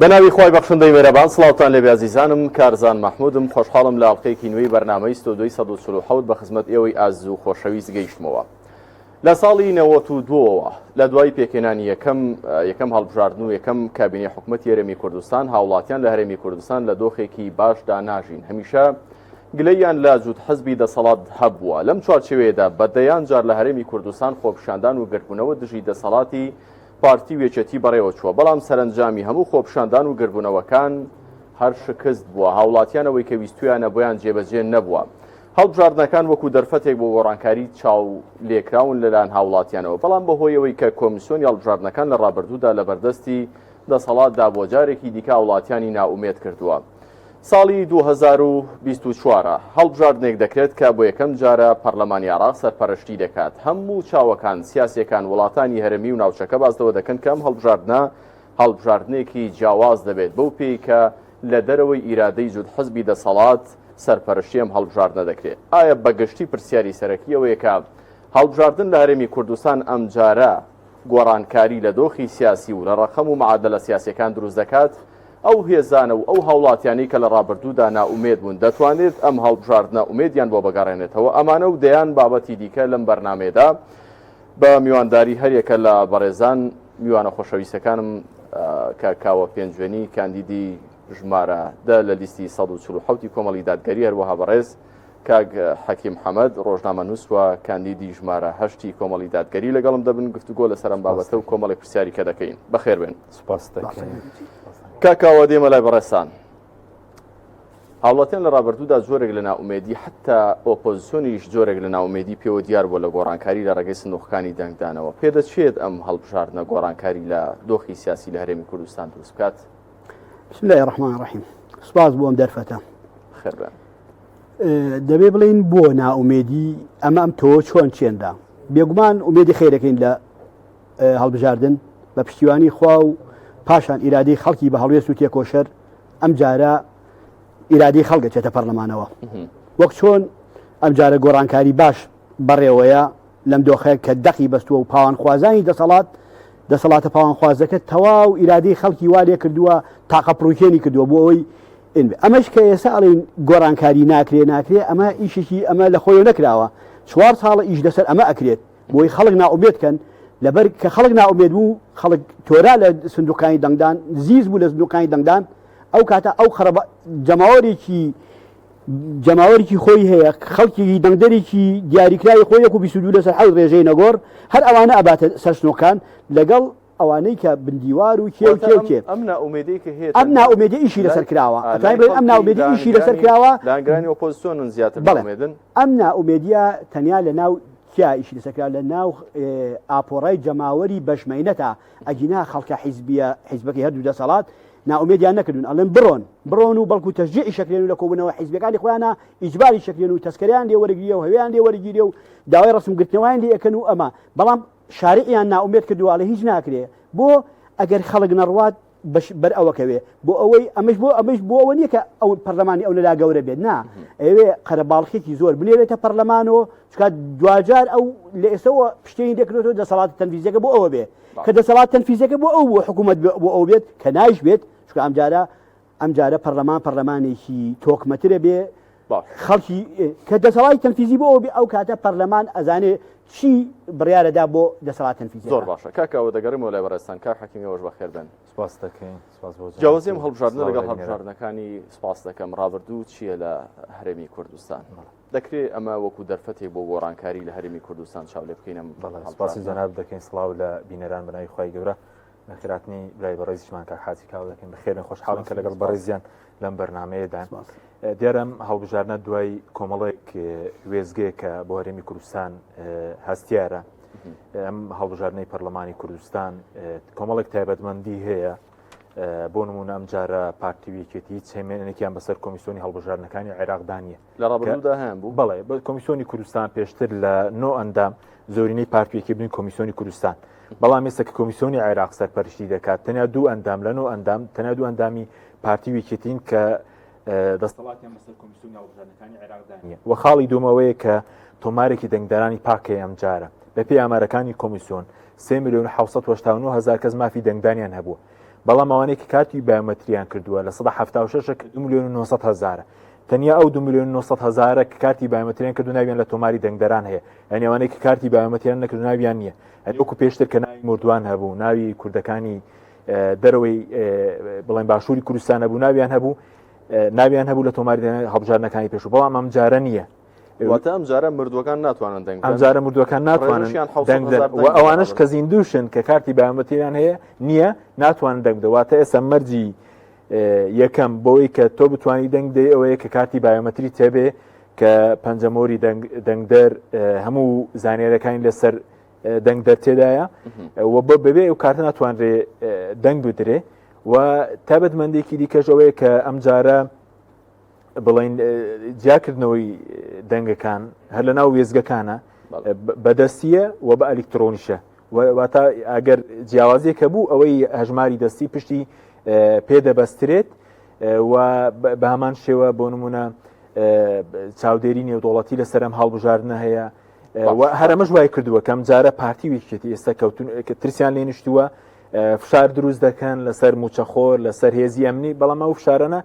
بەناوی خۆی بەخشندەی مێرەبان سڵاوتان لێ بیازیزانم کارزان مەحمودم خۆشحاڵم لە ئەڵقەیەکی نوێی بەرنامەی ستۆدیۆی 147 بە خزمەت ئێوەی ئاز و خۆشەویست گەیشتمەوە. لە ساڵی 92ەوە لە دوای پێکێنانی یەکەم هەڵبژاردن و یەکەم کابینەی حکوومەتی هەرێمی کوردستان هاوڵاتیان لە هەرێمی کوردستان لە دۆخێکی باشدا ناژین. هەمیشە گلەیان لە جووت حەزبی دەسەڵات هەبووە. لەم چوارچێوەیەدا بەدەیان جار لە هەرێمی کوردستان خۆپیشاندان و گرتبوونەوە دژی دەسەڵاتی پارتی وێچەتی بەڕێوە چووە، بەڵام سەرنجامی هەموو خۆپیشاندان و گرتبوونەوەکان هەر شکست بووە. هاوڵاتیانەوەی کە ویستویانە بۆیان جێبەجێ نەبووە. هەڵبژاردنەکان وەکو دەرفەتێک بۆ گۆڕانکاری چاو لێکراون لەلایەن هاوڵاتیانەوە، بەڵام بەهۆیەوەی کە کۆمیسیۆنی هەڵبژاردنەکان لە ڕابردوودا لە بەردەستی دەسەڵاتدا بۆ جارێکی دیکە هاوڵاتیانی ناومێد کردووە. ساڵی 2024 هەڵبژاردنێک دەکرێت کە بۆ یەکەم جارە پەرلەمانی عێراق سەرپەرشتی دەکات. هەموو چاوەکان سیاسیەکان وڵاتانی هەرێمی و ناوچەکە بازدەوە دەکەن کە ئەم هەڵبژاردنێکی جیاواز دەبێت بەو پێی کە لە دەرەوەی ئیرادەی جووت حەزبی دەسەڵات سەرپەرشتی ئەم هەڵبژاردنە دەکرێت. ئایا بەگشتی پرسیاری سەرەکیەوەیە کە هەڵبژاردن لە هەرێمی کوردستان ئەم جارە گۆڕانکاری لە دۆخی سیاسی و لە ڕەخەم و معادلە سیاسیەکان دروست دەکات؟ ئەو هێزانە و ئەو هاوڵاتیانی کە لە ڕابردوودا ناومێد بوون دەتوانێت ئەم هەڵبژاردنە ئومێدیان بۆ بەگەڕێنێتەوە؟ ئەمانە و دەیان بابەتی دیکە لەم بەرنامێدا بە میوانداری هەریەکە لە بەڕێزان میوانە خۆشەویستەکانم کاکاوە پێنجوێنی کاندیدی ژمارە دە لە لیستی 147 کۆمەڵی دادگەری، هەروەها بەڕێز کاک حەکیم حەمەد ڕۆژنامە نووس و کاندیدی ژمارە 8 کۆمەڵی دادگەری لەگەڵم دەبن گفتوگۆ لەسەر ئەم بابەتە و کۆمەڵی پرسیاری کە دەکەین. بەخێر بێن. سوپاس دەکەین. کاکاوە دێمە لای بەڕێستان. هاوڵاتیان لە ڕابردوودا جۆرێک لە ناومێدی حتا ئۆپۆزیسیۆنیش جۆرێک لە ناومێدی پێوە دیار بۆ لە گۆڕانکاری لە ڕێگەی سندوقەکانی دەنگدانەوە. پێدەچێت ئەم هەڵبژاردنە گۆڕانکاری لە دۆخی سیاسی لە هەرێمی کوردستان دروست بکات؟ بسم الله الرحمن الرحیم. سوپاس بۆ ئەم دەرفەتە. خێر بێن. دەبێ بڵین بۆ ناومێدی ئەم تۆ چۆن چێندا؟ بێگومان ئومێدی خێرەکەین لە هەڵبژاردن بە پشتیوانی خوا و پاشان ئیرادەی خەڵکی بە هەڵوێست و تێکۆشەر ئەم جارە ئیرادەی خەڵکە چێتە پەرلەمانەوە. وەک چۆن ئەم جارە گۆڕانکاری باش بەڕێوەیە لەم دۆخەیە کە دەقی بەستووە و پاوانخوازانی دەسەڵاتە پاوانخوازەکە تەواو ئیرادەی خەڵکی وا لێ کردووە، تاقە پڕوکێنی کردووە بۆ ئەوەی ئەمەش کە ئێستا ئەڵێن گۆڕانکاری ناکرێ ئەمە ئیشێکی ئەمە لە خۆی نەکراوە. 4 ساڵە ئیش دەسەر ئەمە ئەکرێت بۆی خەڵک ناومێد کەن، لەبەر کە خەڵک ناومێد بوو خەڵک تۆرا لە سندوقانی دەنگدان زیز بوو لە سندوقانی دەنگدان، ئەو کاتە ئەو جەماوەرێکی خۆی هەیە، خەڵکی دەنگدەرێکی دیاریکراوی خۆی و 22 لەسەر 7 ڕێژەی نەگۆڕ هەر ئەوانە ئەباتە سەر سنووکان لەگەڵ ئەوانەی کە بندیوار و کێ ئەم ناومێدی کە هەیە ئەم ناومێدی ئیشی لەسەر کراوە. ئەم ناومێدی ئیشی لەسەر کراوە لاگرانی ئۆپۆزیسیۆنن زیاتر ناومێدن. ئەم ناومێدیە تەنیا لە ناو کیا ئیشی لەسەرکرا لە ناو ئاپۆڕای جەماوەری بەشمەینەتە ئەجینا خەڵکە حیزبەکەی هەردوو دەسەڵات ناومێدیان نەکردون، ئەڵێن بڕۆن و بەڵکو تەشجیعی شەکرێن و لە کۆبوونەوە حیزبەکانی خۆیانە ئیجباری شەکرێن و تەسکەریان لێ وەرەگیرێ و هەویان لێ وەرەگیرێ و داوای ڕسمگرتنەوەیان لێ ئەکەن و ئەمە، بەڵام شارعیان ناومێد کردووە ئەڵێ هیچ ناکرێ بۆ ئەگەر خەڵک نەڕوات بەر ئەوەکەوێ بۆ ئەوەی ئەمەش بۆ ئەوە نییە کە ئەو پەرلەمانی ئەو لەلا گەورە بێت نا ئەوێ قەرەباڵخێکی زۆر بنێرێتە پەرلەمانەوە چکات دوجار ئەو لە ئێستەوە پشتێنی دەکرێتەوە دەسەڵات تەنفیزیەکە بۆ ئەوە بێ کە دەسەڵات تەنفیزیەکە بۆ ئەو حکوومەت بۆ ئەو بێت کە نایش بێت چکە ئەم جارە پەرلەمانێکی تۆکمەترە بێ خەڵکی کە دەسەڵاتی تەنفیزی بۆ ئەو بێ ئەو کاتە پەرلەمان ئەزانێ چی بڕیارەدا بۆ دەسەڵات تەنفیزی. زۆر باشە کاکەوە دەگەڕێمەوە لای بەڕێستان کاک حەکیمیەوەش بەخێر بێن. سپاس دەکەین. جیاوازیم هەڵبژاردنە لەگەڵ هەڵبژاردنەکانی سپاس دەکەم. ڕابردوو چییە لە هەرێمی کوردستان؟ دەکرێت ئەمە وەکو دەرفەتێک بۆ گۆڕانکاری لە هەرێمی کوردستان چاو لێ بکەین؟ سپاسی جەناب دەکەین. سڵاو لە بینەران بەناوی خوای گەورە نەخێراتنی برای بەڕێزیشمان کاک حاجی کاو دەکەین. بەخێرن خۆشحاڵم کە لەگەڵ بەڕێزیان لەم بەرنامەیەدا. دیارەم هەڵبژاردنە دوای کۆمەڵێک وێزگەیە کە بۆ هەرێمی کوردستان هەستیارە. ئەم هەڵبژاردنەی پەرلەمانی کوردستان کۆمەڵێک تایبەتمەندی هەیە. بۆ نمونە ئەم جارە پارتیویەکێتی هیچ هێمێنێکیان بەسەر کۆمیسیۆنی هەڵبژاردنەکانی عێراقدانیە. لە ڕابردوودا هەیە بوو؟ بەڵێ کۆمیسیۆنی کوردستان پێشتر لە 9 ئەندام زۆرینەی پارتیویەکی بن کۆمیسیۆنی کوردستان، بەڵام ئێستا کە کۆمیسیۆنی عێراق سەرپەرشتی دەکات تەنیا 2 ئەندام لە 9 ئەندام تەنیا 2 ئەندامی پارتیویەکێتین کە دەسەڵاتیان بەسەر کۆمیسیۆنی هەڵبژاردنەکانی عێراقدانیە. و خاڵی دوومەوەیە کە تۆمارێکی دەنگدارانی پاکەیە ئەم جارە بەپێی ئامارەکانی کۆمیسیۆن 3,789,000 کەس مافی دەنگدانیان هەبووە. بەڵام ئەوانەیە کە کارتی بایۆمەتریان کردووە لە 1970 2,900,000 تەنیا ئەو 2,900,000 کە کارتی بایۆمەتریان کردو ناویان لە تۆماری دەنگدەران هەیە یعنی ئەوانەیە کە کارتی بایۆمەتریان نەکردو ناویان نییە وەکو پێشتر کە ناوی مردووان هەبوو ناوی کوردەکانی دەرەوەی بڵێن باشووری کوردستان هەبوو ناویان هەبوو لە تۆماری هەڵبژارنەکانی پێشوو بەڵام ئەم جارە نییە واتە ئەم جارە مردووەکان ناتوانن دەنگ ئەم جارە مردووەکان ناتوانن و ئەوانش کە زیندووشن کە کارتی بایۆمەتریان هەیە نییە ناتوانن دەنگ بدەواتە ئێستا مەرجی یەکەم بۆی کە تۆ بتوانی دەنگ بدەی ئەوەیە کە کارتی بایۆمەتری تێبێ کە پەنجەمۆری دەنگدەر هەموو زانیارەکانی لەسەر دەنگدەر تێدایە و بەبێ ئەو کارتە ناتوانرێ دەنگ بدرێ و تایبەتمەندێکی دیکەش ئەوەیە کە ئەم جارە بڵین جیاکردنەوەی دەنگەکان هەر لە ناو وێزگەکانە بەدەستیە و بە ئەلکترۆنیشە واتە ئەگەر جیاوازیەکە بوو ئەوەی هەژماری دەستی پشتی پێدەبەسترێت و بە هەمان شێوە بۆ نمونە چاودێری نێودوڵەتی لەسەر ئەم هەڵبژاردنە هەیە هەرەمەش وای کردووە کەم جارە پارتی ویکێتی ئێستا ترسیان لێ نیشتووە فشار دروست دەکەن لەسەر موچەخۆر لەسەر هێزی ئەمنی بەڵام ئەو فشارانە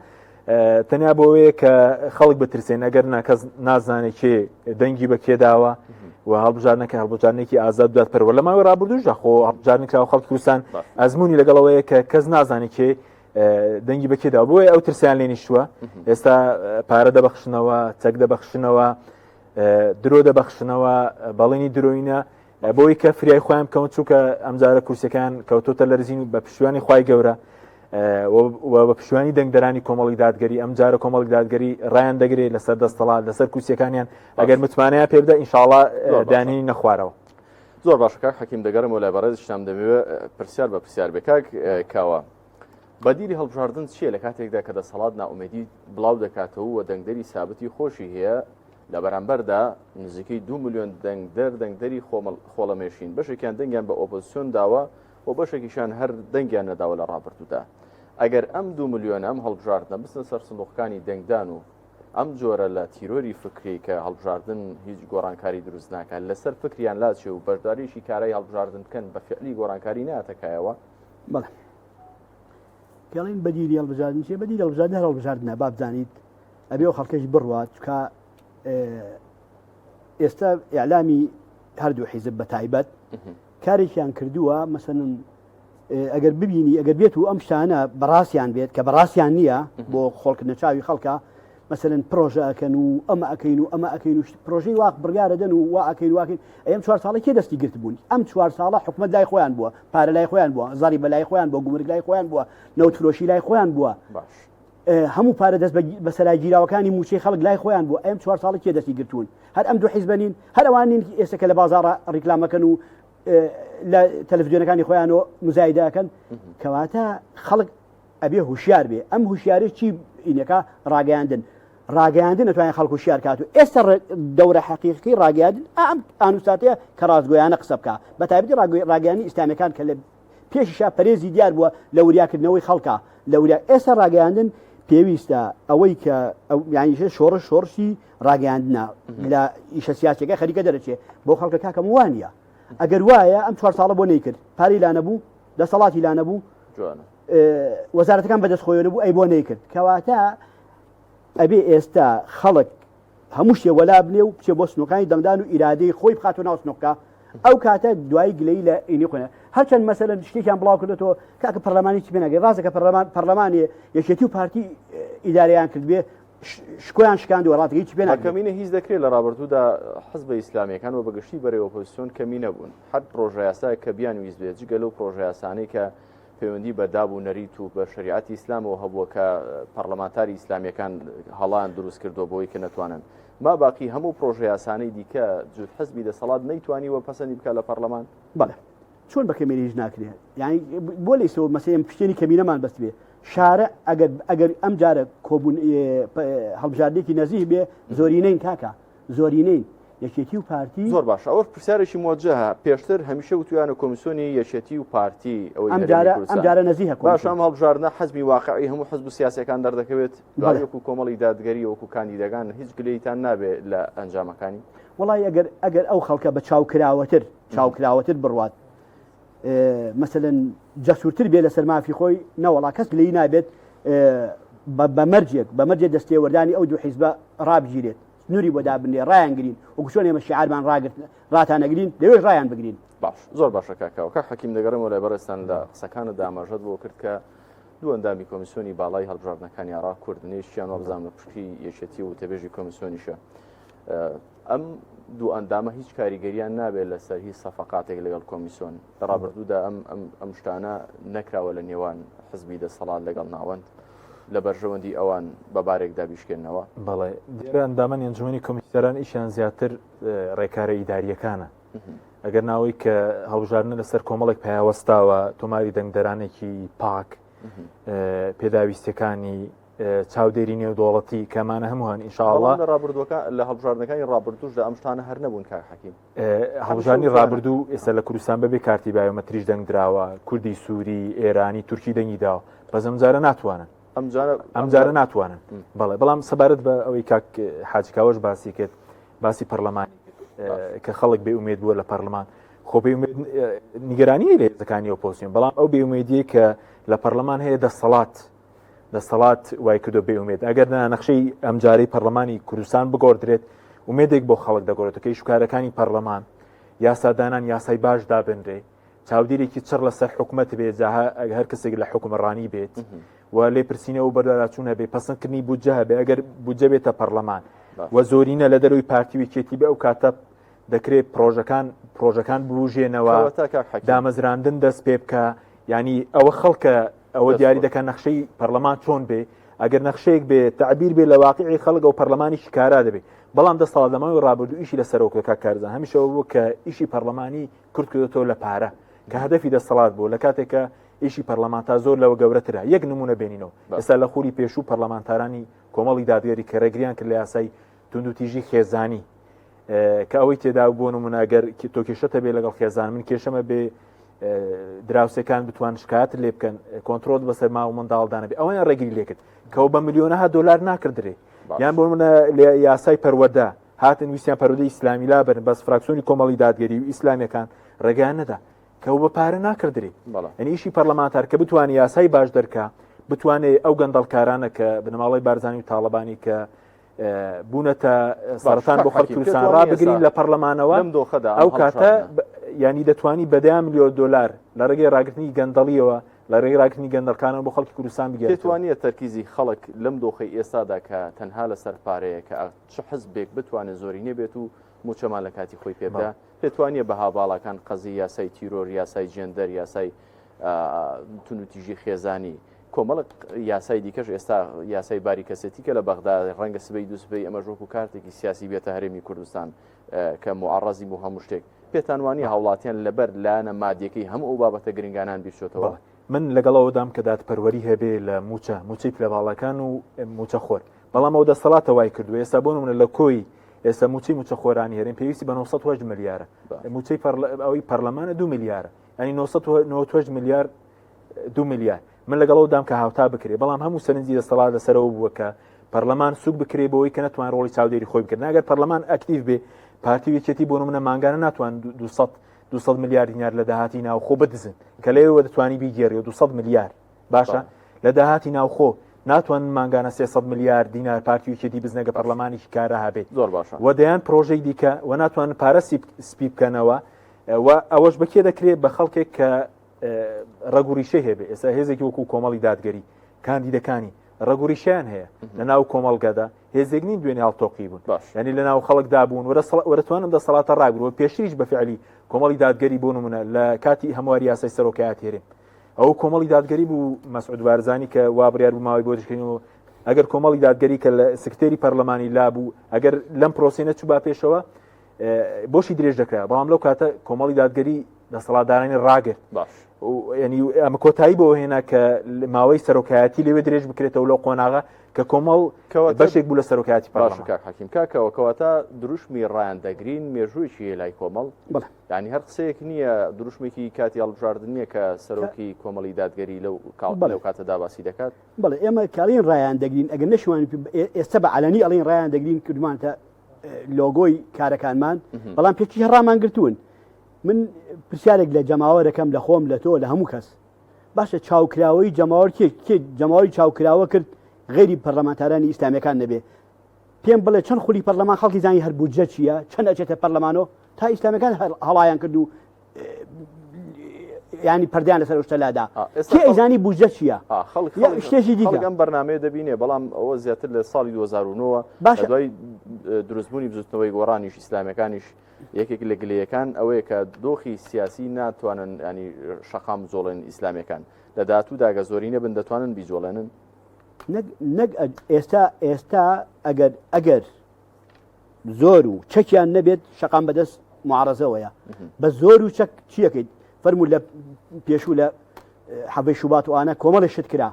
تەنیا بۆەوەیە کە خەڵک بترسێن ئەگەر کەس نازانێت کێ دەنگی بە کێداوە و هەڵبژارنەکە هەڵبژارنێکی ئازاد دوات پەروە لە ماوەی ڕابردووشدا خۆ هەڵبژارنێکراوە خەڵکی کوردستان ئەزمموی لەگەڵەوەیە کە کەس نازانێت کێ دەنگی بە کێداوە بۆیە ئەو ترسیان لێ نیشتووە ئێستا پارە دەبەخشنەوە چەک دەبەخشنەوە درۆ دەبەخشنەوە بەڵێنی درۆینە بۆی کە فریای خۆیان بکەون چووکە ئەمجارە کورسەکان کەوتۆتە لەرزین بە پشتیوانی خوای گەورە بە پشتیوانی دەنگدەرانی کۆمەڵی دادگەری ئەم جارە کۆمەڵی دادگەری ڕایان دەگرێت لەسەر دەستەڵات لەسەر کورسەکانیان ئەگەر متمانەیە پێ بدە ئینشاڵڵا دانینی نەخوارەوە زۆر باشەکە حەکیم دەگەرم و لای بەڕێزشتام دەمەوێت پرسیار بە پرسیار بێکاک کاوە بەدیری هەڵبژاردن چییە لە کاتێکدا کە دەسەڵات ناومێدی بڵاو دەکاتەوە و دەنگدەری سابتی خۆشی هەیە لە بەرامبەردا نزیکەی 2 ملیۆن دەنگدەری خۆڵەمێشین بەشێکیان دەنگیان بە ئۆپۆزیسیۆن داوە و بەشێکیشان هەر دەنگیان نەداوە لە ڕابردوودا ئەگەر ئەم 2 ملیۆن ئەم هەڵبژاردنە بستن سەر سندوقەکانی دەنگدان و ئەم جۆرە لە تیرۆری فکری کە هەڵبژاردن هیچ گۆڕانکاری دروست ناکات لەسەر فکریان لاچێ و بەشداریشی کارای هەڵبژاردن بکەن بە فعلی گۆڕانکاری ناتەکایەوە بەڵێ پێڵین بەدیری هەڵبژاردن چێ بەدیری هەڵبژاردن هەر هەڵبژاردنە با بزانیت ئەبێ و خەڵکەش بڕوە چکە ئێستا ئیعلامی هەردوو حیزب بە تایبەت کارێکیان کردووە مەسەن ئەگەر ببینی ئەگەر بێت و ئەم شتانە بەڕاستیان بێت کە بەڕاستیان نییە بۆ خۆڵکردنە چاوی خەڵکە مەسەن پرۆژە ئەکەن و ئەمە ئەەکەین و ئەمە ئەەکەین و پرۆژەی واق بڕیاە دەن و وا ئەەکەین واکەین ئەم 4 ساڵی کێ دەستی گرت بوون ئەم 4 ساڵە حکومەت لای خۆیان بووە پارە لای خۆیان بووە زاری بە لای خۆیان بۆ گومرگ لای خۆیان بووە نەوتفرۆشی لای خۆیان بووە هەموو پارە دەست بە سەرگیراوەکانی موچەی خەڵک لای خۆیان بووە ئەم 4 ساڵی کێ دەستی گرتوون هەر ئەم دوو حیزبەنین هەر ئەوانین ئێستا کە لە بازاڕ ڕیکلامەکەن و لە تەلەڤیزیۆنەکانی خۆیانەوە مزایداکەن کەواتە خەڵک ئەبێ هوشیار بێ ئەم هوشیاری چی ئینەکە ڕاگەیاندن نەتوانێت خەڵک هوشیار کات و ئێستا دەورە حەقیقی ڕاگەیاندن ئەم ئانوستاتەیە کە ڕازگۆیانە قسە بکە بە تایبەتی ڕاگەیانی ئیسلامیەکان کە لە پێشیشا پەرێزی دیار بووە لە وریاکردنەوەی خەڵکە لە ئێستا ڕاگەیاندن پێویستە ئەوەی کە یانیشە شۆڕشی ڕاگەیاندنە لە ئیشە سیاسەکە خەریکە دەرەچێ بۆ خەڵکە کاکەم وانە ئەگەر وایە ئەم 4 ساڵە بۆ نەیکرد پارەی لا نەبوو دەسەڵاتی لا نەبوو وەزارەتەکان بەدەستخۆیە نەبوو ئەی بۆ نەیکرد کەواتە ئەبێ ئێستا خەڵک هەموو شتێ وەلا بنێ و بچێ بۆ سنووەکانی دەنگدان و ئیرادەی خۆی بخاتۆ ناو سنووکە ئەو کاتە دوای گلەی لە ئینی خوێنە هەرچەند مەسەلەن شتێکیان بڵاو کردێتەوە کاکە پەرلەمانی چی پێناگەی ڕاستەکە پەرلەمانی یەکێتی و پارتی ئیدارەیان کرد بێ شکۆیان شکاندووە ڕاتگەی چی پێناگەی کەمینە هیچ دەکرێت لە ڕابردوودا حزبە ئیسلامیەکان و بەگشتی بەرەی ئۆپۆزیسیۆن کەمی نەبوون هەر پرۆژە یاسا کە بیان ویست بێت جگە لەو پرۆژە یاسانەی کە پەیوەندی بە دابوو نەریت و بە شریعەتی ئیسلامەوە هەبووە کە پەرلەمانتاری ئیسلامیەکان هەڵیان دروست کردو بۆی کە نەتوانن ما باقی هەموو پرۆژە یاسانەی دیکە جوت حزبی دەسەڵات نەیتوانیوە پەسەندی بکات لە پەرلەمان بەڵێ چۆن بە کەمێنیش ناکرێت یعنی بۆ لەیسەوە مەسەڵەن پشتێنی کەمینەمان بەست بێ شارە ئەگەر ئەم جارە کۆبوون هەڵبژاردنێکی نەزیح بێ زۆرینەین کاکە زۆرینەین یەکێتی و پارتی زۆر باش ئەوە پرسیارێکی موجهە پێشتر هەمیشە وتویانە کۆمیسیۆنی یەکێتی و پارتی ئەم جارە نەزیحە باش ئەم هەڵبژاردنە حەزمی واقعی هەموو حەزب و سیاسەکان دەردەکەوێت وەکو کۆمەڵی دادگەری وەکو کاندیدەکان هیچ گلەیتان نابێت لە ئەنجامەکانی وڵای ئەگەر ئەو خەڵکە بە چاوکراوەتر بڕوات مثلەن جەسوورتر بێ لەسەر مافی خۆی نەوەڵا کەس لێی نابێت بەمەرجێک دەستێوەردانی ئەو دوو حیزبە ڕابگیرێت نوری بۆ دابنێ ڕایان گرین وەکو چۆن ئێمە شیعارمان ڕاتانەگرین لەوێ ڕایان بگرین. باش زۆر باشە کاکاوە کە حەکیم دەگەڕێمەوە لای بەڕێستان لە قسەکانت دامەژەت بۆ کرد کە دوو ئەندامی کۆمیسیۆنی باڵای هەڵبژاردنەکانی عێراق کوردنیشیان وە بزانم لە پشتی یەکێتی و تێبێژی کۆمیسیۆنیشە ئەم دوو ئەندامە هیچ کاریگەریان نابێت لەسەر هیچ سەفقاتێک لەگەڵ کۆمیسیۆن لە ڕابردوودا ئەم شتانە نەکراوە لە نێوان حزبی دەسەڵات لەگەڵ ناوەند لە بەرژەوەندی ئەوان بەبارێکدا بیشکێنەوە. بەڵێ دیێرە ئەندامان ئەنجومەنی کۆمیسیۆنەران ئیشیان زیاتر ڕێکارە ئیداریەکانە ئەگەر ناوەی کە هەڵبژاردنە لەسەر کۆمەڵێک پایاوەستاوە تۆماری دەنگدەرانێکی پاک پێداویستەکانی چاودێری نێودوڵەتی کەمانە هەمووان ئینشاءڵڵا لە هەڵبژاردنەکانی ڕابردووشدا ئەم شتانە هەر نەبوون کاک حەکیم. هەڵبژاردننی ڕابردوو ئێستا لە کوردستان بەبێ کارتی بایۆمەتریش دەنگدراوە کوردی سووری ئێرانی تورکی دەنگی داوە بەس ئەمجارە ناتوانن ئەمجارە ناتوانن. بەڵێ بەڵام سەبارەت بە ئەوەی کاک حاجکاوەش باسی کرد باسی پەرلەمانی کە خەڵک بێ ئومێد بووە لە پەرلەمان خۆ نیگەرانی لە هێزەکانی ئۆپۆزیسیۆن بەڵام ئەو بێئومێدیە کە لە پەرلەمان هەیە دەسەڵات وای کردو بێئومێد ئەگەر نەخشەی ئەمجارەی پەرلەمانی کوردستان بگۆڕدرێت ومێدێک بۆ خەڵک دەگۆڕێتەوە کە شوکارەکانی پەرلەمان یاسادانان یاسای باش دابنرێ چاودێرێکی چڕ لەسەر حکوومەت بێت هەر کەسێک لە حکومڕانی بێت و لێ پرسیینەوە بەرداچوونە بێ پەسەندکردنی بودجە هەبێ ئەگەر بودجە بێتە پەرلەمان و زۆرینە لە دەروی پارتیوێکێتی بێ ئەو کاتە دەکرێت پرۆژەکان بژێنەوە دامەزراندن دەست پێ بکە ینی ئەوە خەڵکە ئەوە دیاری دەکەن نەخشەی پەرلەمان چۆن بێ ئەگەر نەخشەیەک بێ تعبیر بێ لە واقعی خەڵک و پەرلەمانی شکارا دەبێت بەڵام دەسەڵات لەماوەی ڕابردوو ئیشی لەسەرۆکەکە کارزان هەمیشەوە بوو کە ئیشی پەرلەمانی کردکردێتەوە لە پارە کە هەدەفی دەسەڵات بوو لە کاتێکە ئیشی پەرلەمان تا زۆر لەوە گەورەترە یەک نمونە بینینەوە ئێستا لە خوری پێشوو پەرلەمانتارانی کۆمەڵی دادگەری کە ڕێگریان کرد لە یاسای توندوتیژی خێزانی کە ئەوەی تێدا بۆ نمونەگەر تۆ کێشەتە بێ لەگەڵ خێزان من کێشەمە بێ دراوسەکان بتوان شکایەت لێ بکەن کۆنتترۆل بەسەر ماوە منداڵدانە بێ ئەوەیان ڕێگری لێ کرد کەەوە بە ملیۆنەها دلار ناکردرێ یان بۆ منە لە یاسای پەروەدا هاتن ویسیان پەرودەی ئیسلامی لا بن بەس فراکسیۆنی کۆمەڵی دادگەری و ئیسلامیەکان ڕێگەیان نەدا کە بە پارە ناکردرێ ئەنی ئیشی پەرلەمانتار کە بتوانێت یاسای باش دەرکا بتوانێت ئەو گەندەڵکارانە کە بنەماڵی بارزانانی و تاڵەبانی کە بوونەتە سەرەتان بۆ خەڵکی کوردستان ڕابگرین لە پەرلەمانەوە ئەو کاتە ینی دەتوانی بەدەیان ملیۆن دلار لە ڕێگەی ڕاگررتنی گەندەڵیەوە لە ڕێگەی ڕاگررتنی گەندەڵکانە بۆ خەڵکی کوردستان بگێت دەتوانێت تەرکیزی خەڵک لەم دۆخی ئێستادا کە تەنها لەسەر پارەیە کە چ حزبێک بتوانێت زۆرینە بێت و موچەمان لە کاتی خۆی پێبدا پێتوانێت بەها باڵەکان قەزی یاسای تیرۆر یاسای جێندەر یاسای تونوتیژی خێزانی کۆمەڵک یاسای دیکەش ئێستا یاسای باری کەسێتی کە لە بەغدا ڕەنگە سبەی دووسبەی ئەمە ژۆک و کارتێکی سیاسی بێتە هەرێمی کوردستان کە معڕەزی بوو هەموو شتێک پێتانوانی هاوڵاتیان لەبەر لایەنە مادیەکەی هەموو ئەو بابەتە گرنگانان بیرچۆتەوە. من لەگەڵەوەدام کە دادپەروەری هەبێ لە موچەی پلەباڵەکان و موچە خۆر بەڵام ئەو دەسەڵاتە وای کردو ئێستا بۆ منە لە کۆی ئێستا موچەی موچە خۆرانی هەرێن پێویستی بە 900 میلیارە موچەی ئەوەی پەرلەمانە 2 میلیارە ینی 990 میلیار 2 میلیار من لەگەڵەوەدام کە هاوتا بکرێ بەڵام هەموو سەرنجی دەسەڵات لەسەرەوە بووە کە پەرلەمان سوک بکرێ بۆەوەی کە نەتوان ڕۆڵی چاودێری خۆی بکرد ناگەر پەرلەمان ئەکتیڤ بێ پارتیوێکێتی بۆ منە ماگانە ناتوان 200 میلیارد دینار لە داهاتی ناوخۆ بدزن کە لەوێەوە دەتوانی بیگێڕی 200 میلیارد باشە لە داهاتی ناوخۆ ناتوان ماگانە 300 میلیارد دینار پارتیوێکێتی بزنەگە پەرلەمانێکی کارە هەبێت زۆر باشە و دەیان پرۆژەی دیکە و ناتوان پارە سپی بکەنەوە و ئەوەش بەکێ دەکرێت بە خەڵکێک کە ڕەگوریشە هەبێ ئێستا هێزێکی وەکو کۆمەڵی دادگەری کاندیدەکانی ڕەگوریشیان هەیە لە ناو کۆمەڵگەدا هێزێک نین دوێنێ هەڵتۆقی بوون ینی لە ناو خەڵکدا بوون وەرەتوانم دەسەڵاتە ڕاگرەوە پێشتریش بەفعلی کۆمەڵی دادگەری بۆ نمونە لە کاتی هەمواری یاسای سەرۆکایەت هێرێ ئەو کۆمەڵی دادگەری بوو مەسعود بارزانی کە وا بڕیار بوو ماوەی بۆ دەشکردنەوە ئەگەر کۆمەڵی دادگەری کە لە سکرتێری پەرلەمانی لابوو ئەگەر لەم پرۆسینە چوو با پێشەوە بۆشی درێژ دەکرا بەڵام لەو کاتە کۆمەڵی دادگەری دەسەڵاتدارانی ڕاگرت ینی ئەمە کۆتایی بۆ هێنا کە ماوەی سەرۆکایەتی لەوێ درێژ بکرێتەوە لەو قۆناغا کە کۆمەڵ بەشێک بوو لە سەرۆکایەتی باش حەکیم کاکەوە کەواتە دروشمی ڕایان دەگرین مێژوویی لای کۆمەڵ ینی هەر قسەیەک نییە دروشمێکی کاتی هەڵبژاردن نییە کە سەرۆکی کۆمەڵی دادگەری لەو کاتەدا باسی دەکات بەڵێ ئێمە کاڵین ڕایان دەگرین ئەگەر نەشوان ئێستا بە علەنی ئەڵین ڕایان دەگرین کردمانتە لۆگۆی کارەکانمان بەڵام پێچی هەڕامان گرتوون من پرسیارێک لە جەماوە دەکەم لە خۆم لە تۆ لە هەموو کەس باشە چاوکراوەی جەماوە جەماوەی چاوکراوە کرد غێری پەرلەمانتارانی ئیسلامیەکان نەبێ پێم بڵێ چەند خولی پەرلەمان خەڵکی زانی هەر بودجە چییە چەند ئەچێتە پەرلەمانۆ تا ئیسلامیەکان هەڵایان کرد و ینی پەردیان لەسەر شتەلادا کێ ئەیزانی بودجە چییە شتێکی دیکە ئەم بەرنامەیە دەبینێ بەڵام ئەوە زیاتر لە ساڵی 2009 باشە دوای دروستبوونی بزوتنەوەی گۆڕانیش ئیسلامیەکانیش یەکێک لە گلەیەکان ئەوەیە کە دۆخی سیاسی ناتوانن ینی شەقام بزۆڵێن ئیسلامیەکان لە داهاتوودا گە زۆرینە بن دەتوانن بیجۆڵێنن نەک ئێستا ئەگەر زۆر و چەکیان نەبێت شەقام بەدەست معارەزەوەیە بە زۆر و چەک چیەکەیت فەرمو لە پێشوو لە حەبەی شوبات و ئانە کۆمەڵی شت کرا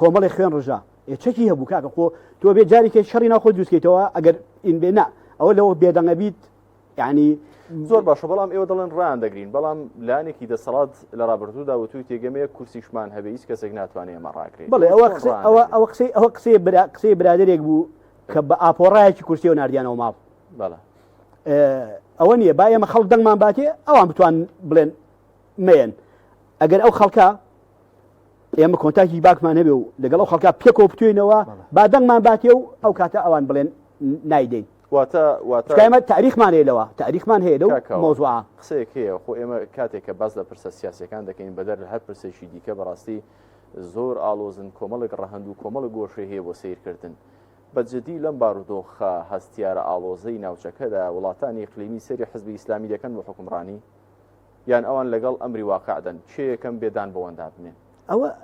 کۆمەڵی خوێن ڕژا چەکی هەبوو کاکە خۆ تۆ بێت جارێکی شەڕی ناخۆ دووسکەیتەوە ئەگەر ئین بێنا ئەوە لەوە بێدەنگە بیت یعنی زۆر باشە بەڵام ئێوە دەڵێن ڕیان دەگرین بەڵام لایەنێکی دەسەڵات لە ڕابردوودا و توی تێگەمەیە کورسیشمان هەبێ هیچ کەسێک ناتوانێت ئەمە ڕاکرێت بڵێ ئەوە قسەی برادێک بوو کە بە ئاپۆڕایەکی کورسیەوە نردیانەوە ماڵ ئەوە نییە با ئێمە خەڵک دەنگمان باتێ ئەوان بتوان بڵێن مێن ئەگەر ئەو خەڵکە ئێمە کۆنتاکی باکمان هەبێ و لەگەڵ ئەو خەڵکە پێکەوە بتوێنەوە با دەنگمان باتێ و ئەو کاتە ئەوان بڵێن نایدەین ئێمە تاریخمان هەیە لەوە تاریخمان هەیە لەو مۆزوعە قسەیەک هەیە خۆ ئێمە کاتێک کە باز لە پرسە سیاسەکان دەکەین بەدەر لە هەر پرسێکی دیکە بەڕاستی زۆر ئالۆزن کۆمەڵێک ڕەهەند و کۆمەڵی گۆشەی هەیە بۆ سیرکردن بەجددی لەم بارودۆخە هەستیارە ئالۆزەی ناوچەکەدا وڵاتانی ئیقلیمی سەری حزبی ئیسلامی دەکەن بۆ حکومڕانی یان ئەوان لەگەڵ ئەمری واقعدەن چێ یەکەم بێدان بۆوەندا بنێن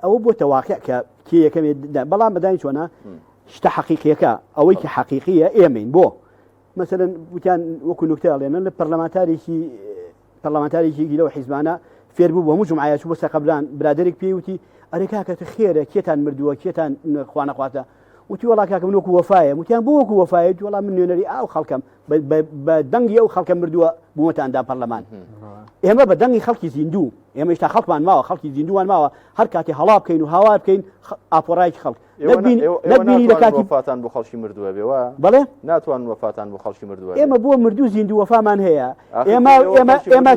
ئەوە بۆ تەواقع کە کێ یەکەم بەڵام بەدانی چۆنە شتە حەقیقیەکە ئەوەی کە حەقیقیە ئێمەین بۆ مثلەن وتیان وەکو نوکتە ئەڵێنن لە پەرلەمانتارێکی لەو حیزبانە فێر بوو بە هەموو جمعایەت بۆ سەقەبلان برادێک پێیوتی ئەرێ کاکە خێرە کێتان مردووە کێتان خوانەخواتە وتی وڵا کاکەم وەکو وەفایە وتیان بۆ وەکو وەفایەت وەڵام من نوێنەری ئاو خەڵکەم بە دەنگی ئەو خەڵکە مردووە بوومەتاندا پەرلەمان ئێمە بە دەنگی خەڵکی زیندوو ئێمە هێشتا خەڵکمان ماوە خەڵکی زیندووان ماوە هەر کاتی هەڵا بکەین و هاوا بکەین ئاپۆڕایکی خەڵک نەبینی لە کاتی وەفاتان بۆ خەڵکی مردووە بێوە بەڵێ ناتوان وەفاتان بۆ خەڵکی مردووە ئێمە بۆ مردوو زیندوو وەفامان هەیە ئێمە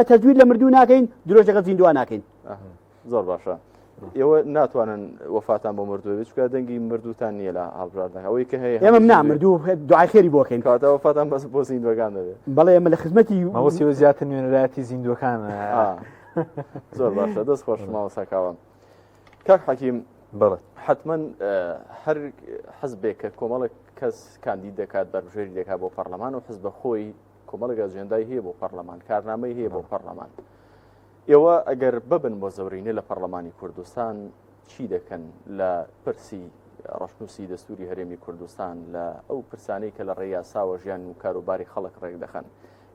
تەزویر لە مردوو ناکەین درۆژەکە زیندووە ناکەین زۆر باشە ئێوە ناتوانن وەفاتان بۆ مردووە بێت چکە دەنگی مردووتان نییە لە هەڵبژاردنەکە ئەوەی کە هەیە ئێمە مردوو دوعای خێری بۆکەین کاتە وەفاتان بەس بۆ زیندوەکان دەبێت بەڵێ ئێمە لە خزمەتی مەوەسیەوە زیاتر نوێنەرایەتی زیندوەکان زۆر باشە دەست خۆش ماوەساکاوە کاک حەکیم بڵێ حتمما هەر حزبێک کە کۆمەڵێک کەس کاندید دەکات بەرژێری دەکات بۆ پەرلەمان و حزب خۆی کۆمەڵێک ئەجێندای هەیە بۆ پەرلەمان کارنامەی هەیە بۆ پەرلەمان ئێوە ئەگەر ببن بۆ زەورینە لە پەرلەمانی کوردستان چی دەکەن لە پرسی ڕەشنووسی دەستوری هەرێمی کوردستان لە ئەو پرسانەی کە لە ڕێیاساوە ژیان و کاروباری خەڵک ڕێک دەخەن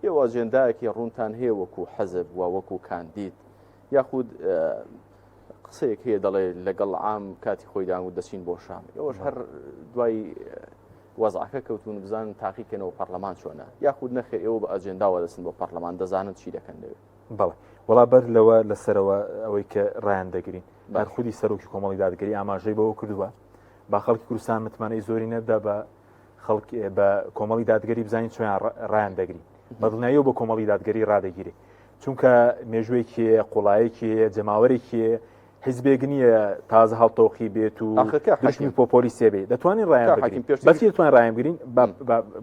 ئێوە ئەجێندایەکی ڕوونتان هەیە وەکو حەزب و وەکو کاندید یاخود قسەیەک هەیە دەڵێ لەگەڵ عام کاتی خۆیدان و دەچین بۆ شام ئەوەش هەر دوای وەزعەکە کەوتون بزانن تاقیکەنەوە پەرلەمان چۆنە یاخود نەخێر ئێوە بە ئەجێنداوە دەچن بۆ پەرلەمان دەزانن چی دەکەن دەوێت بەڵێ وڵا بەر لەوە لەسەرەوە ئەوەی کە ڕایان دەگرین بەر خودی سەرۆکی کۆمەڵی دادگەری ئاماژەی بەوە کردووە با خەڵکی کوردستان متمانەی زۆری نەبدا بە خەڵک بە کۆمەڵی دادگەری بزانین چۆن ڕایان دەگرین بەدڵنیاییەوە بە کۆمەڵی دادگەری ڕادەگیری چونکە مێژوەیەکی قوڵایەکی جەماوەرێکی حیزبێک نییە تازە هەڵتۆقی بێت و دشمی پۆپۆلیسێ بێ دەتوانین ڕایان بگرین بەچی دەتوانین ڕایان بگرین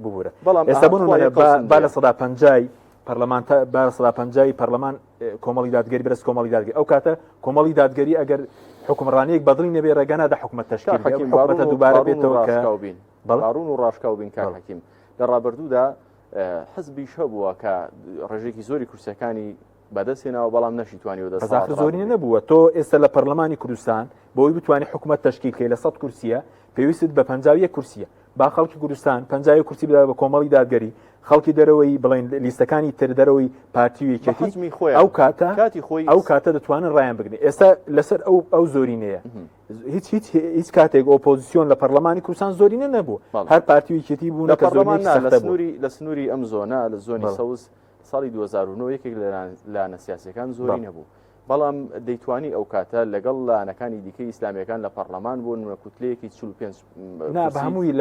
ببوورە ئێستا بوون با لە 150 پەرلەمان با 150 پەرلەمان کۆمەڵی دادگەری بەرز کۆمەڵی دادگەری ئەو کاتە کۆمەڵی دادگەری ئەگەر حکومڕانیەک بەدڵی نەبێ ڕێگەنادا حکومەت تەشکیل حکومەتە دووبارە بێتەوە کە ڕاڕون و ڕاشکاو بین کار حەکیم لە ڕابردوودا حزبیش هەبووە کە ڕێژێکی زۆری کورسەکانی بەدەستێنەوە بەڵام نەشیتوانی و دەست زۆری نەبووە تۆ ئێستا لە پەرلەمانی کوردستان بۆی بتوانانی حکومەت تەشکیل کەی لە 100 کورسیە پێویست بە 51 کورسیە با خەڵکی کوردستان 50 کورسی بدا بە کۆمەڵی دادگەری خەڵکی دەرەوەی بڵێن لیستەکانی تر دەرەوەی پارتیویەکەتی ئەو کاتە دەتوانن ڕایان بگرن ئێستا لەسەر ئەو زۆرینەیە هیچ کاتێک ئۆپۆزیسیۆن لە پەرلەمانی کوردستان زۆرینە نەبوو هەر پارتیویەکەتی بوو لە سنووری ئەم زۆنە لە زۆنی سەوز ساڵی 2009 یەکێک لە لاەنە سیاسەکان زۆری نەبوو بەڵام دەیتوانی ئەو کاتە لەگەڵ لایەنەکانی دیکەی ئیسلامیەکان لە پەرلەمان بوون کوتلەیەکی 45 بە هەمووی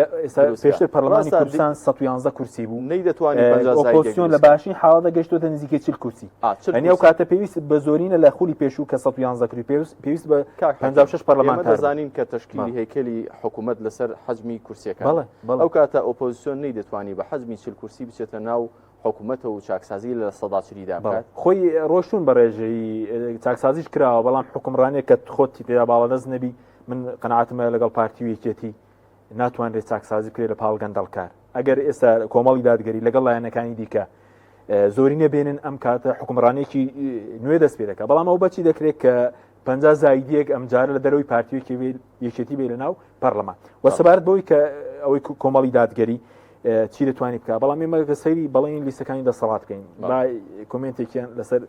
پێشتر پەرلەمانی کوردستان 111 کورسی بوو نەی دەتوانێت ئۆپۆزیسیۆن لە باشین حاڵەتە گەیشتوتە نزیکەی 40 کورسی هەنی ئەو کاتە پێویست بە زۆرینە لە خولی پێشوو کە 111 کوری پێویست بە 56 پەرلەمانتار دەزانین کە تشکیلی هەیکەلی حکوومەت لەسەر حەجمی کورسیەکان ئەو کاتە ئۆپۆزیسیۆن نەی دەتوانی بە حەجمی 40 کورسی بچێتە ناو حکوومەتە و چاکسازی لە سەداچریدا بکات خۆی ڕۆشتون بە ڕێژەی چاکسازیش کراوە بەڵام حکومڕانێک کە خۆتی تێدا باڵەدەست نەبی من قەناعەتمە لەگەڵ پارتی و یەکێتی ناتوانرێت چاکسازی بکرێت لە پاڵ گەندەڵکار ئەگەر ئێستا کۆمەڵی دادگەری لەگەڵ لایەنەکانی دیکە زۆرینە بێنن ئەم کاتە حکومڕانێکی نوێ دەست پێ دەکات بەڵام ئەو بەچی دەکرێت کە 50 زایدیەک ئەمجارە لە دەرەوەی پارتیوێکی یەکێتی بێ لە ناو پەرلەمان وەسەبارەت بەوەی کە ئەوەی کۆمەڵی دادگەری چی دەتوانی بکە بەڵام ئێمە سەیری بەڵێن لیستەکانی دەسەڵات بکەین با کۆمنتێکیان لەسەر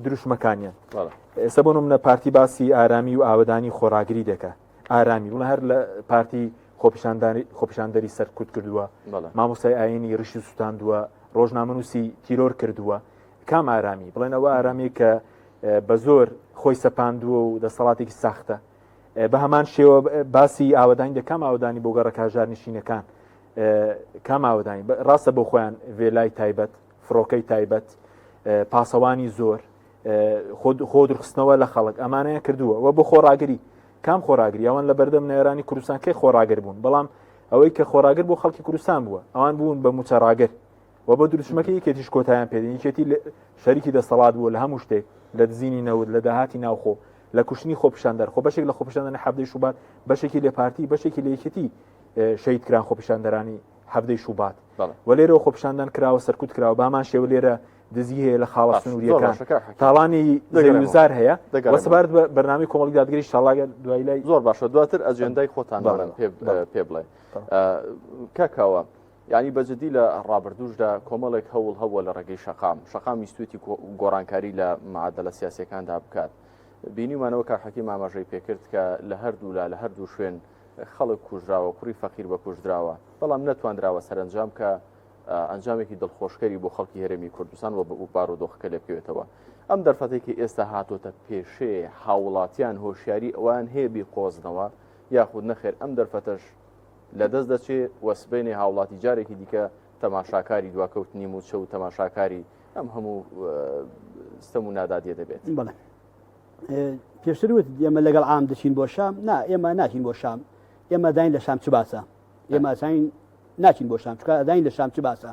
دروشمەکانیان ئێستا بۆ نمونە پارتی باسی ئارامی و ئاوەدانی خۆراگری دەکات ئارامی وڵە هەر لە پارتی خۆپیشاندەری سەرکوت کردووە مامۆستای ئاینی ڕشی سوستاندووە ڕۆژنامەنووسی تیرۆر کردووە کام ئارامی بڵێن ئەوە ئارامی کە بە زۆر خۆی سەپاندووە و دەسەڵاتێکی ساختە بە هەمان شێوە باسی ئاوەدانی دەکام ئاوەدانی بۆ گەڕە کاژار نشینەکان کام ئاوەدانی ڕاستە بۆ خۆیان وێلای تایبەت فڕۆکەی تایبەت پاسەوانی زۆر خۆ درخستنەوە لە خەڵک ئەمانەیە کردووە وە بۆ خۆراگری کام خۆراگری ئەوان لە بەردەم نێرانی کوردستان کەی خۆراگر بوون بەڵام ئەوەی کە خۆراگر بۆ خەڵکی کوردستان بووە ئەوان بوون بە موچەڕاگر و بۆ دروشمەکە یەکێتیش کۆتاییان پێدەین یەکێتی شەریکی دەسەڵات بووە لە هەموو شتێک لە دزینی نەوت لە داهاتی ناوخۆ لە کوشتنی خۆپیشاندەر خۆ بەشێک لە خۆپیشاندنی هەفتەی شوبات بەشێکی لێ پارتی بەشێکی لە یەکێتی شەید کران خۆپیشاندەرانی هەفتەی شوبات و لێرەوە خۆپیشاندان کراوە سەرکوت کراوە بامان شێوە لێرە دزی هەیە لە خاڵە سنووریەکان تاڵانی زەویزار هەیە وەسەبارەت بە بەرنامەی کۆمەڵی دادگەری شاڵاگە دوای لای زۆر باشە دواتر ئەجێندای خۆتان پێ بڵێ کاکاوە یعنی بەجددی لە ڕابردوشدا کۆمەڵێک هەوڵ هەوە لە ڕێگەی شەقام ویستوێتی گۆڕانکاری لە معادلە سیاسیەکاندا بکات بینیمانەوە کە حەکیم ئاماژەی پێکرد کە لە هەردوو شوێن خەڵک کوژراوە کوڕی فەقیر بە کوژراوە بەڵام نەتواندراوە سەرنجام کە ئەنجامێکی دڵخۆشکەری بۆ خەڵکی هەرێمی کوردستان و بارودۆخەکە لێ بکەوێتەوە ئەم دەرفەتێکی ئێستا هاتۆتە پێشێ هاوڵاتیان هۆشیاری ئەوان هێبی قۆزنەوە یاخود نەخێر ئەم دەرفەتەش لەدەست دەچێت وەسبێنی هاوڵاتی جارێکی دیکە تەماشاکاری دواکەوتنی موچە و تەماشاکاری ئەم هەموو ستەم و نادادیە دەبێت بڵێ پێشتروت ئێمە لەگەڵ عام دەچین بۆ شام ئێمە ناچین بۆ شام ئێمە داین لە شام چ باسە ئێمە ساین ناچین بۆ شام چکە داین لە شام چ باسە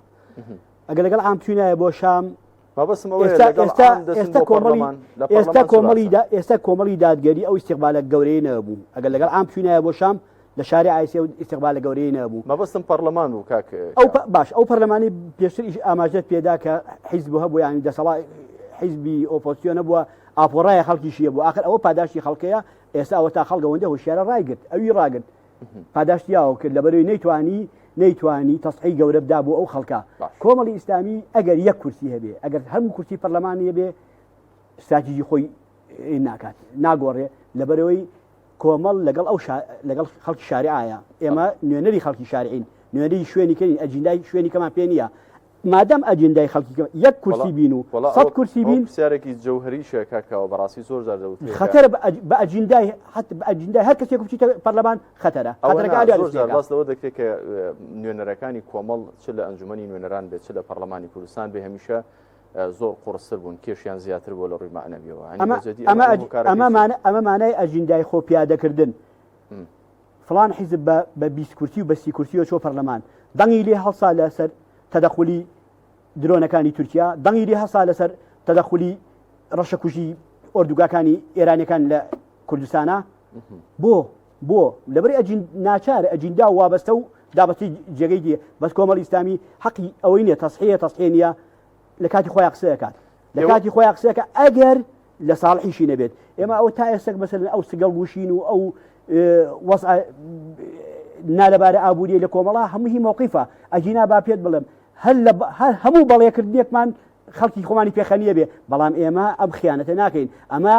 ئەگەر لەگەڵ عام چوینایە بۆ شام ئێستا کۆمەڵی دادگەری ئەو ئیستیقبالە گەورەی نەبوو ئەگەر لەگەڵ عام چوینایە بۆ شام لە شاری ئایسی و ئیستیقبالە گەورەی نەبوو مەبەستم پەرلەمان بوو کاک باش ئەو پەرلەمانی پێشتر ئاماژەت پێدا کە حیزب هەبوو یانی دەسەڵات حیزبی ئۆپۆزیسیۆن نەبووە ئاپۆڕایە خەڵکیشیە بوو آخر ئەوە پاداشتی خەڵکەیە ئێستا ئەوە تا خەڵکەوەندە هۆشیارە ڕایگرت ئەوی ڕاگرت پاداشتیاوە کرد لەبەرەوەی نەیتوانی تەسحی گەورە بدا بۆ ئەو خەڵکە کۆمەڵی ئیسلامی ئەگەر یەک کورسی هەبێ ئەگەر هەموو کورسی پەرلەمانی هەبێ استراتیژی خۆی ناکات ناگۆڕێ لەبەرەوەی کۆمەڵ لەگەڵ خەڵکی شارعایە ئێمە نوێنەری خەڵکی شارعین نوێنەری شوێنی کردین ئەجندای شوێنی کەمان پێ نییە مادەم ئەجندای خەڵکی یەک کورسی بین و 100 کورسی بین پرسیارێکی جەوهریشە کاکاوە بەڕاستی زۆر جار دەوت خەتەر بە ئەجندای هەر کەسێک بچیتە پەرلەمان خەتەرە باس لەوە دەکرێت کە نوێنەرەکانی کۆمەڵ چ لە ئەنجومەنی نوێنەران بێت چ لە پەرلەمانی کوردستان بێ هەمیشە زۆر قورستر بوون کێشیان زیاتر بۆ لە ڕووی معنەویەوە ئەمە مانای ئەجندای خۆ پیادەکردن فلان حیزب بە 20 کورسی و بە 30 کورسی و چۆ پەرلەمان دەنگی لێ هەڵسا لەسەر تەدەخولی درۆنەکانی تورکیا دەنگی لێ هەڵسا لەسەر تەدەخولی ڕەشەکوژی ئۆردوگاکانی ئێرانیەکان لە کوردستانە بۆ لەبەر ناچارە ئەجیندا وابەستە و دابەستی جێگەی دیە بەس کۆمەڵی ئیسلامی حەقی ئەوەی نیە تەسحیە نیە لە کاتی خۆیان قسەکات لە کاتی خۆیان قسەکە ئەگەر لە ساڵحیشی نەبێت ئێمە ئەوە تا ئێستا بەسەر ئەو سگەڵ وشین و ئەو وەسع نالەبارە ئابوووریە لە کۆمەڵا هەمووی مووقیفە ئەجینا با پێت بڵێم هەموو بەڵێکردنێکمان خەڵکی خۆمانی پێخەنیە بێ بەڵام ئێمە ئەم خیانەتە ناکەین ئەمە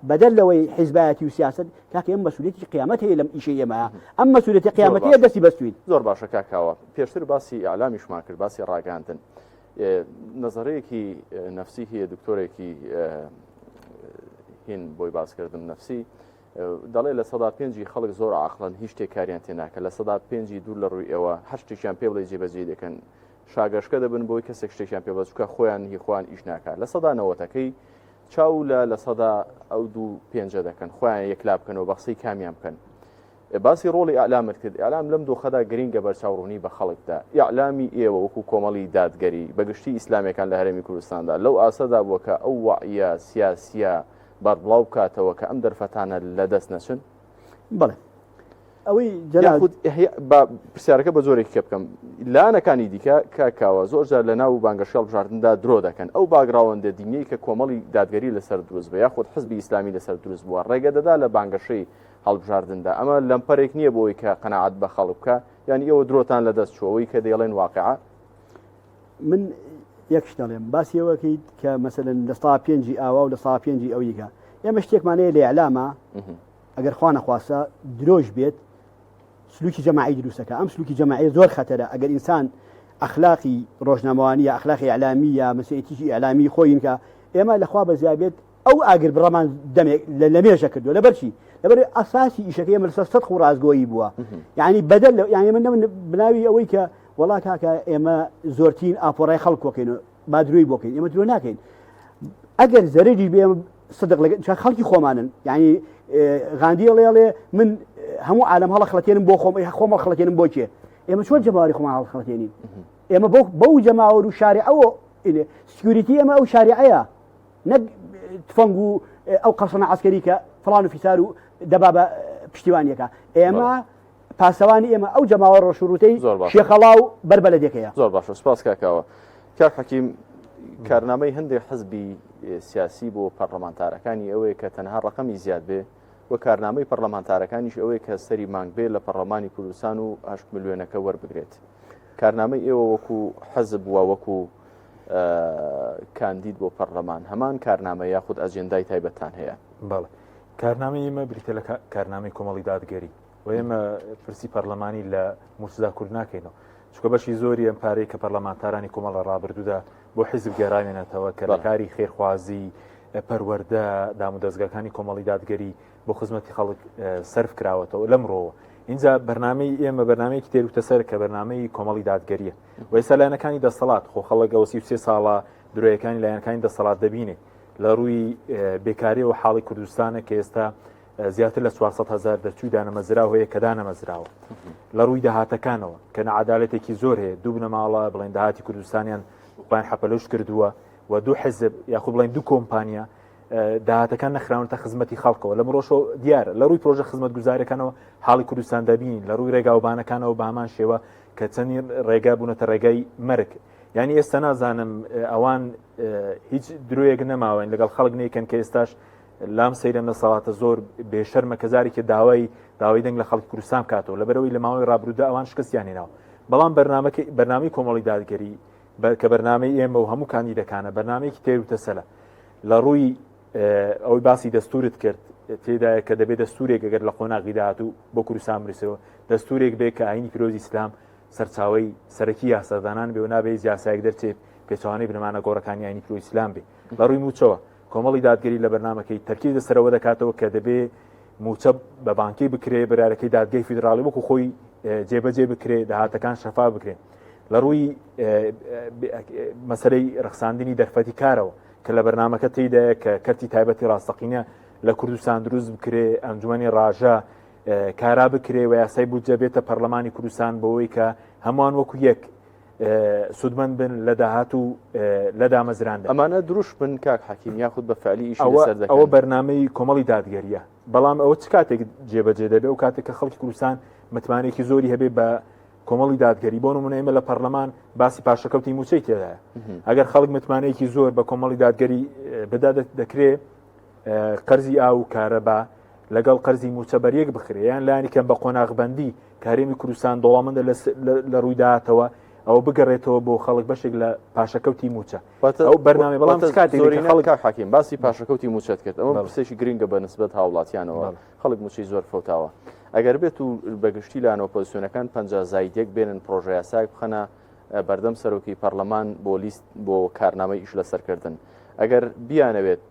بەدەر لەوەی حیزبایەتی و سیاست کاکە ئەم مەسوولێتی قیامەت هەیە لەم ئیشەی ئێمە ئەم مەسوولێتی قیامەتەیە دەستی بەستوین زۆر باشە کاکاوە پێشتر باسی ئالامیشمان کرد باسی ڕاگاندن نظرەیەکی نفسی هەیە دکتۆرێکی هین بۆی باسکردن نفسی دەڵێ لە 5 خەڵک زۆر عاقلن هیچ شتێکاریان تێناکە لە 5 دوور لە ڕووی ئێوە هەر شتێکیان پێ بڵێ جێبەجێ دەکەن شاگەشکە دەبن بۆی کەسێک شتێکیان پێ بچکە خۆیان هیخوان ئیش ناکات لە 90ەکەی چاو لە 5 دەکەن خۆیان یەکلا بکەنەوە بە قسەی کامیان بکەن باسی ڕۆڵی ئەعلامت کرد ئەعلام لەم دۆخەدا گرینگە بەرچاوڕوونی بە خەڵکدا ئیعلامی ئێوە وەکو کۆمەڵی دادگەری بەگشتی ئیسلامیەکان لە هەرێمی کوردستاندا لەو ئاسەدا بووە کە ئەو وعیە سیاسیە بەربڵاو بکاتەوە کە ئەم دەرفەتانە لەدەست نەچن بڵێ ئەوەی پرسیارەکە بە زۆرێکی کە بکەم لانەکانی دیکە کاکاوە زۆرجار لە ناو بانگەشەڵ بژاردندا درۆ دەکەن ئەو باگراوەندە دینیەی کە کۆمەڵی دادگەری لەسەر دروست بە یاخود حزبی ئیسلامی لەسەر دروست بووە ڕێگە دەدا لە بانگەشەی هەڵبژاردندا ئەمە لەمپەرێک نییە بۆی کە قەنەعەت بە خەڵک بکە یعنی ئێوە درۆتان لەدەست چۆەوەی کە دەیڵێن واقعە من یەکش دەڵێم باسیەوەکەیت کە مەسەلەن لە 5 ئاوا و لە 5 ئەویکە ئێمە شتێکمانەیە لە ئیعلامە ئەگەر خوا نەخواسە درۆژ بێت سلوکی جەماعی دروستەکە ئەم سلوکی جەماعی زۆر خەتەرە ئەگەر ئینسان ئەخلاقی ڕۆژنامەوانیە ئەخلاقی ئیعلامیە مەسەلەیەکی ئیعلامی خۆین کە ئێمە لەخوا بەزیابێت ئەو ئاگر بڕەمان دەمێک لە مێژە کردووە لەبەرچی لەبەر ئاساسی ئیشەکەی ئێمە لەسەر سەد ڕازگۆیی بووە یعنی بەدەل یعنی من بناوی ئەوەی کە وڵا کاکە ئێمە زۆرترین ئاپۆڕای خەڵک وەکەین با درۆی بۆکەین ئێمە درۆ ناکەین ئەگەر زەرێکی بێ صدق لەگەن خەڵکی خۆمانن یعنی غاندی ئەڵێ من هەموو عالم هەڵە خڵەتێنم بۆ خۆم خڵەتێنم بۆ چێ ئێمە چۆن جەماوەری خۆمان هەڵ خڵەتێنین ئێمە بەو جەماوەر و شارعەوە سکیوریتی ئەمە ئەو شارعەیە نەک تفەنگ و ئەو قەسەنە عەسکەری کە فڵان و فیسار و دەبا بە پشتیوانیەکە ئێمە پاسەوانی ئێمە ئەو جەماوەر ڕۆژوروتەی شێخەڵاو بەربەلەدەکەیە زۆر باشە سپاس کاکاوە کاک حەکیم کارنامەی هەندێک حزبی سیاسی بۆ پەرلەمانتارەکانی ئەوەیە کە تەنها ڕقەمی زیاد بێ و کارنامەی پەرلەمانتارەکانیش ئەوەیە کە سەری مانگ بێ لە پەرلەمانی کوردستان و 8 ملیۆنەکە وەربگرێت کارنامەی ئێوە وەکو حەزب وە وەکو کاندید بۆ پەرلەمان هەمان کارنامە یاخود ئەجێندای تایبەتان هەیە بەڵێ کارنامەی ئێمە بریتە لە کارنامەی کۆمەڵی دادگەری و ئێمە پرسی پەرلەمانی لە موسزا کورد ناکەینەوە چکە بەشی زۆری ئەم پارەی کە پەرلەمانتارانی کۆمەڵە ڕابردوودا بۆ حیزب گێڕانێنێتەوە کە لە کاری خێرخوازی پەروەردە دام و دەستگاکانی کۆمەڵی دادگەری بۆ خزمەتی خەڵک سەرف کراوەتەوە لەمڕۆوە اینجا بەرنامەی ئێمە بەرنمەیەکی تێروتە سەر کە بەرنامەی کۆمەڵی دادگەریە و ئێستا لایەنەکانی دەسەڵات خۆ خەڵک 33 ساڵە درۆیەکانی لایەنەکانی دەسەڵات دەبینێ لە ڕووی بێکاری و حاڵی کوردستانە کە ئێستا زیاتر لە 400,000 دەرچووی دانەمەزراوە هەیە کە دانەمەزراوە لە ڕووی داهاتەکانەوە کە نەعادالەتێکی زۆر هەیە دوو بنەماڵە بڵێن داهاتی کوردستانیان بان حەپەلۆش کردووە و دوو حزب یاخود بڵێن دوو کۆمپانیا داهاتەکان نەخراونەتە خزمەتی خەڵکەوە لە مرۆشۆ دیارە لە ڕووی پرۆژە خزمەت گوزاریەکانەوە حاڵی کوردستان دەبین لە ڕووی ڕێگاوبانەکانەوە بە هەمان شێوە کە چەندی ڕێگا بوونەتە ڕێگای مەرگ یعنی ئێستا نازانم ئەوان هیچ درۆیەک نەماوەین لەگەڵ خەڵک نەیەکەن کە ئێستاش لام سەیرم لە ساڵاتە زۆر بێشەرمە کەزارێکی داوای دەنگ لە خەڵکی کوردستان کاتەوە لەبەرەوەی لە ماوەی ڕابردوودا ئەوان شکستیان هێناوە بەڵام بەرنامەی کۆمەڵی دادگەری کە بەرنامەی ئێمە و هەموو کاندیدەکانە بەرنامەیەکی تێروتە سەلە لە ڕووی ئەوەی باسی دەستورت کرد تێدایە کە دەبێت دەستورێک ئەگەر لە خۆناغی داهاتوو بۆ کوردستان بریسەوە دەستورێک بێ کە ئاینی پیرۆزی ئیسلام سەرچاوەی سەرەکی یاسادانان بێ و نابێت یاسایەک دەرچێت پێچوانەی بنەمانە گۆڕەکانی ئاینی پیرۆزی ئیسلام بێ لە ڕووی موچەوە کۆمەڵی دادگەری لە بەرنامەکەی تەرکیز لەسەرەوە دەکاتەوە کە دەبێ موچە بە بانکی بکرێ بەرارەکەی دادگای فیدراڵی وەکو خۆی جێبەجێ بکرێ داهاتەکان شەفا بکرێن لە ڕووی مەسەلەی ڕەخساندنی دەرفەتی کارەوە کە لە بەرنامەکە تێدایە کە کەرتی تایبەتی ڕاستەقینە لە کوردستان دروست بکرێ ئەنجومەنی ڕاژە کارا بکرێ و یاسای بودجە بێتە پەرلەمانی کوردستان بەوەی کە هەمووان وەکو یەک سودمەند بن لە داهات و لە دامەزراندا ئەمانە دروش بن کاک حەکیم یاخود بە فعلی ئیش لەسەر دەکەن ئەوە بەرنامەی کۆمەڵی دادگەریە بەڵام ئەوە چ کاتێک جێبەجێ دەبێ و کاتێک کە خەڵکی کوردستان متمانێکی زۆری هەبێ بە کۆمەڵی دادگەری بۆ نمونە ئێمە لە پەرلەمان باسی پاشەکەوتی موچەی تێدایە ئەگەر خەڵک متمانەیەکی زۆر بە کۆمەڵی دادگەری بدا دەکرێت قەرزی ئاو و کارەبا لەگەڵ قەرزی موچە بەریەک بخرێ یان لایەنی کەم بە قۆناغبەندی کارێمی کوردستان دۆڵەمەندە لە ڕووی داهاتەوە ئەوە بگەڕێتەوە بۆ خەڵک بەشێک لە پاشەکەوتی موچە ئەو بەرنامە بەڵام کاتێک خەڵک حەکیم باسی پاشەکەوتی موچەت کرد ئەمە پرسێکی گرنگە بە نسبەت هاوڵاتیانەوە خەڵک موچەی زۆر فەوتاوە ئەگەر بێت و بەگشتی لاەن ئۆپۆزیسیۆنەکان 50 زایدێک بێنن پرۆژە یاساک بخەنە بەردەم سەرۆکی پەرلەمان بۆ لیست بۆ کارنامەی ئیش لەسەرکردن ئەگەر بیانەوێت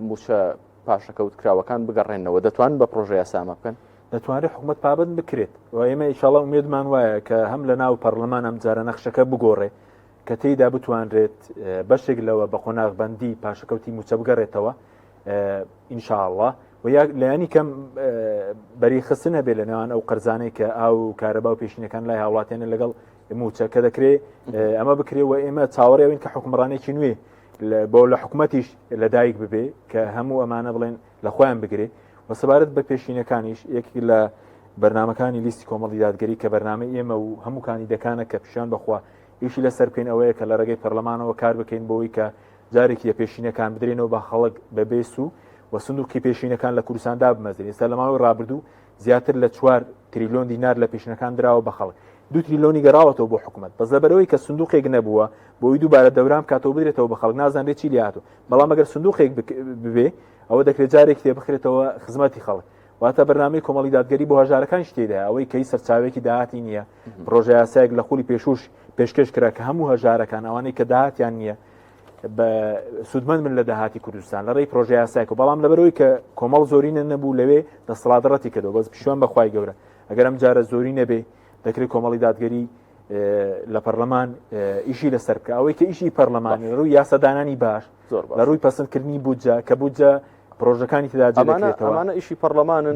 موچە پاشەکەوت کراوەکان بگەڕێنەوە دەتوان بە پرۆژه یاسامە بکەن دەتوانێت حکوومەت پابند بکرێت و ئێمە ئیشاڵە ئومێدمان وایە کە هەم لە ناو پەرلەمان ئەم جارە نەخشەکە بگۆڕێ کە تێیدا بتوانرێت بەشێک لەوە بە قۆناغبەندی پاشەکەوتی موچە بگەڕێتەوە ئینشاءڵڵا و یا لایانی کەم بەریخستن هەبێت لە نێوان ئەو قەرزانەی کە ئاو کارەبا و پێشینەکان لای هاوڵاتیانە لەگەڵ موچە کە دەکرێت ئەمە بکرێت و ئێمە چاوەڕێوین کە حکومڕانێکی نوێ بۆ لە حکوومەتیش لەدایک ببێ کە هەموو ئەمانە بڵێن لە خۆیان بگرێ و سەبارەت بە پێشینەکانیش یەکی لە بەرنمەکانی لیستی کۆمەڵی دادگەری کە بەرنامە ئێمە و هەموو کاندیدەکانە کە پیشان بخوا ئیشی لەسەر بکەین ئەوەیە کە لە ڕێگەی پەرلەمانەوە کار بکەین بۆەوەی کە جارێکی لە پێشینەکان بدرێنەوە بە خەڵک بەبێ سو و سندوقی پێشینەکان لە کوردستاندا بمەزرێن ئێستا لە ماوەی ڕابردوو زیاتر لە 4 تریلیۆن دینار لە پێشینەکان دراوە بە خەڵک 2 تریلیۆنی گەڕاوەتەوە بۆ حکوومەت بەس لەبەرەوەی کە سندوقێک نەبووە بۆی دووبارە دەورام کاتەوە بدرێتەوە بە خەڵک نازانێت چی لاتوە بەڵام ئەگەر سندوقێک ببێ ئەوە دەکرێت جارێک تێ بخرێتەوە خزمەتی خەڵک واتە بەرنامەی کۆمەڵی دادگەری بۆ هەژارەکان شتێدا ئەوەی کەی سەرچاوێکی داهاتی نییە پرۆژه یاسایەک لە خولی پێشوش پێشکەش کرا کە هەموو هەژارەکان ئەوانەی کە داهاتیان نییە بە سوودمەند من لە داهاتی کوردستان لە ڕێی پرۆژه یاسایەک و بەڵام لەبەرەوەی کە کۆمەڵ زۆرینە نەبوو لەوێ دەسەڵاتڕەتی کردەوە بەس پیشوان بەخوای گەورە ئەگەر ئەم جارە زۆری نەبێ دەکرێت کۆمەڵی دادگەری لە پەرلەمان ئیشی لەسەر بکە ئەوەی کە ئیشی پەرلەمانی ڕووی یاسەدانانی باش لە ڕووی پەسەندکردنی بودجە کە بودجە پرۆژەکانی تداجەمانە ئیشی پەرلەمانن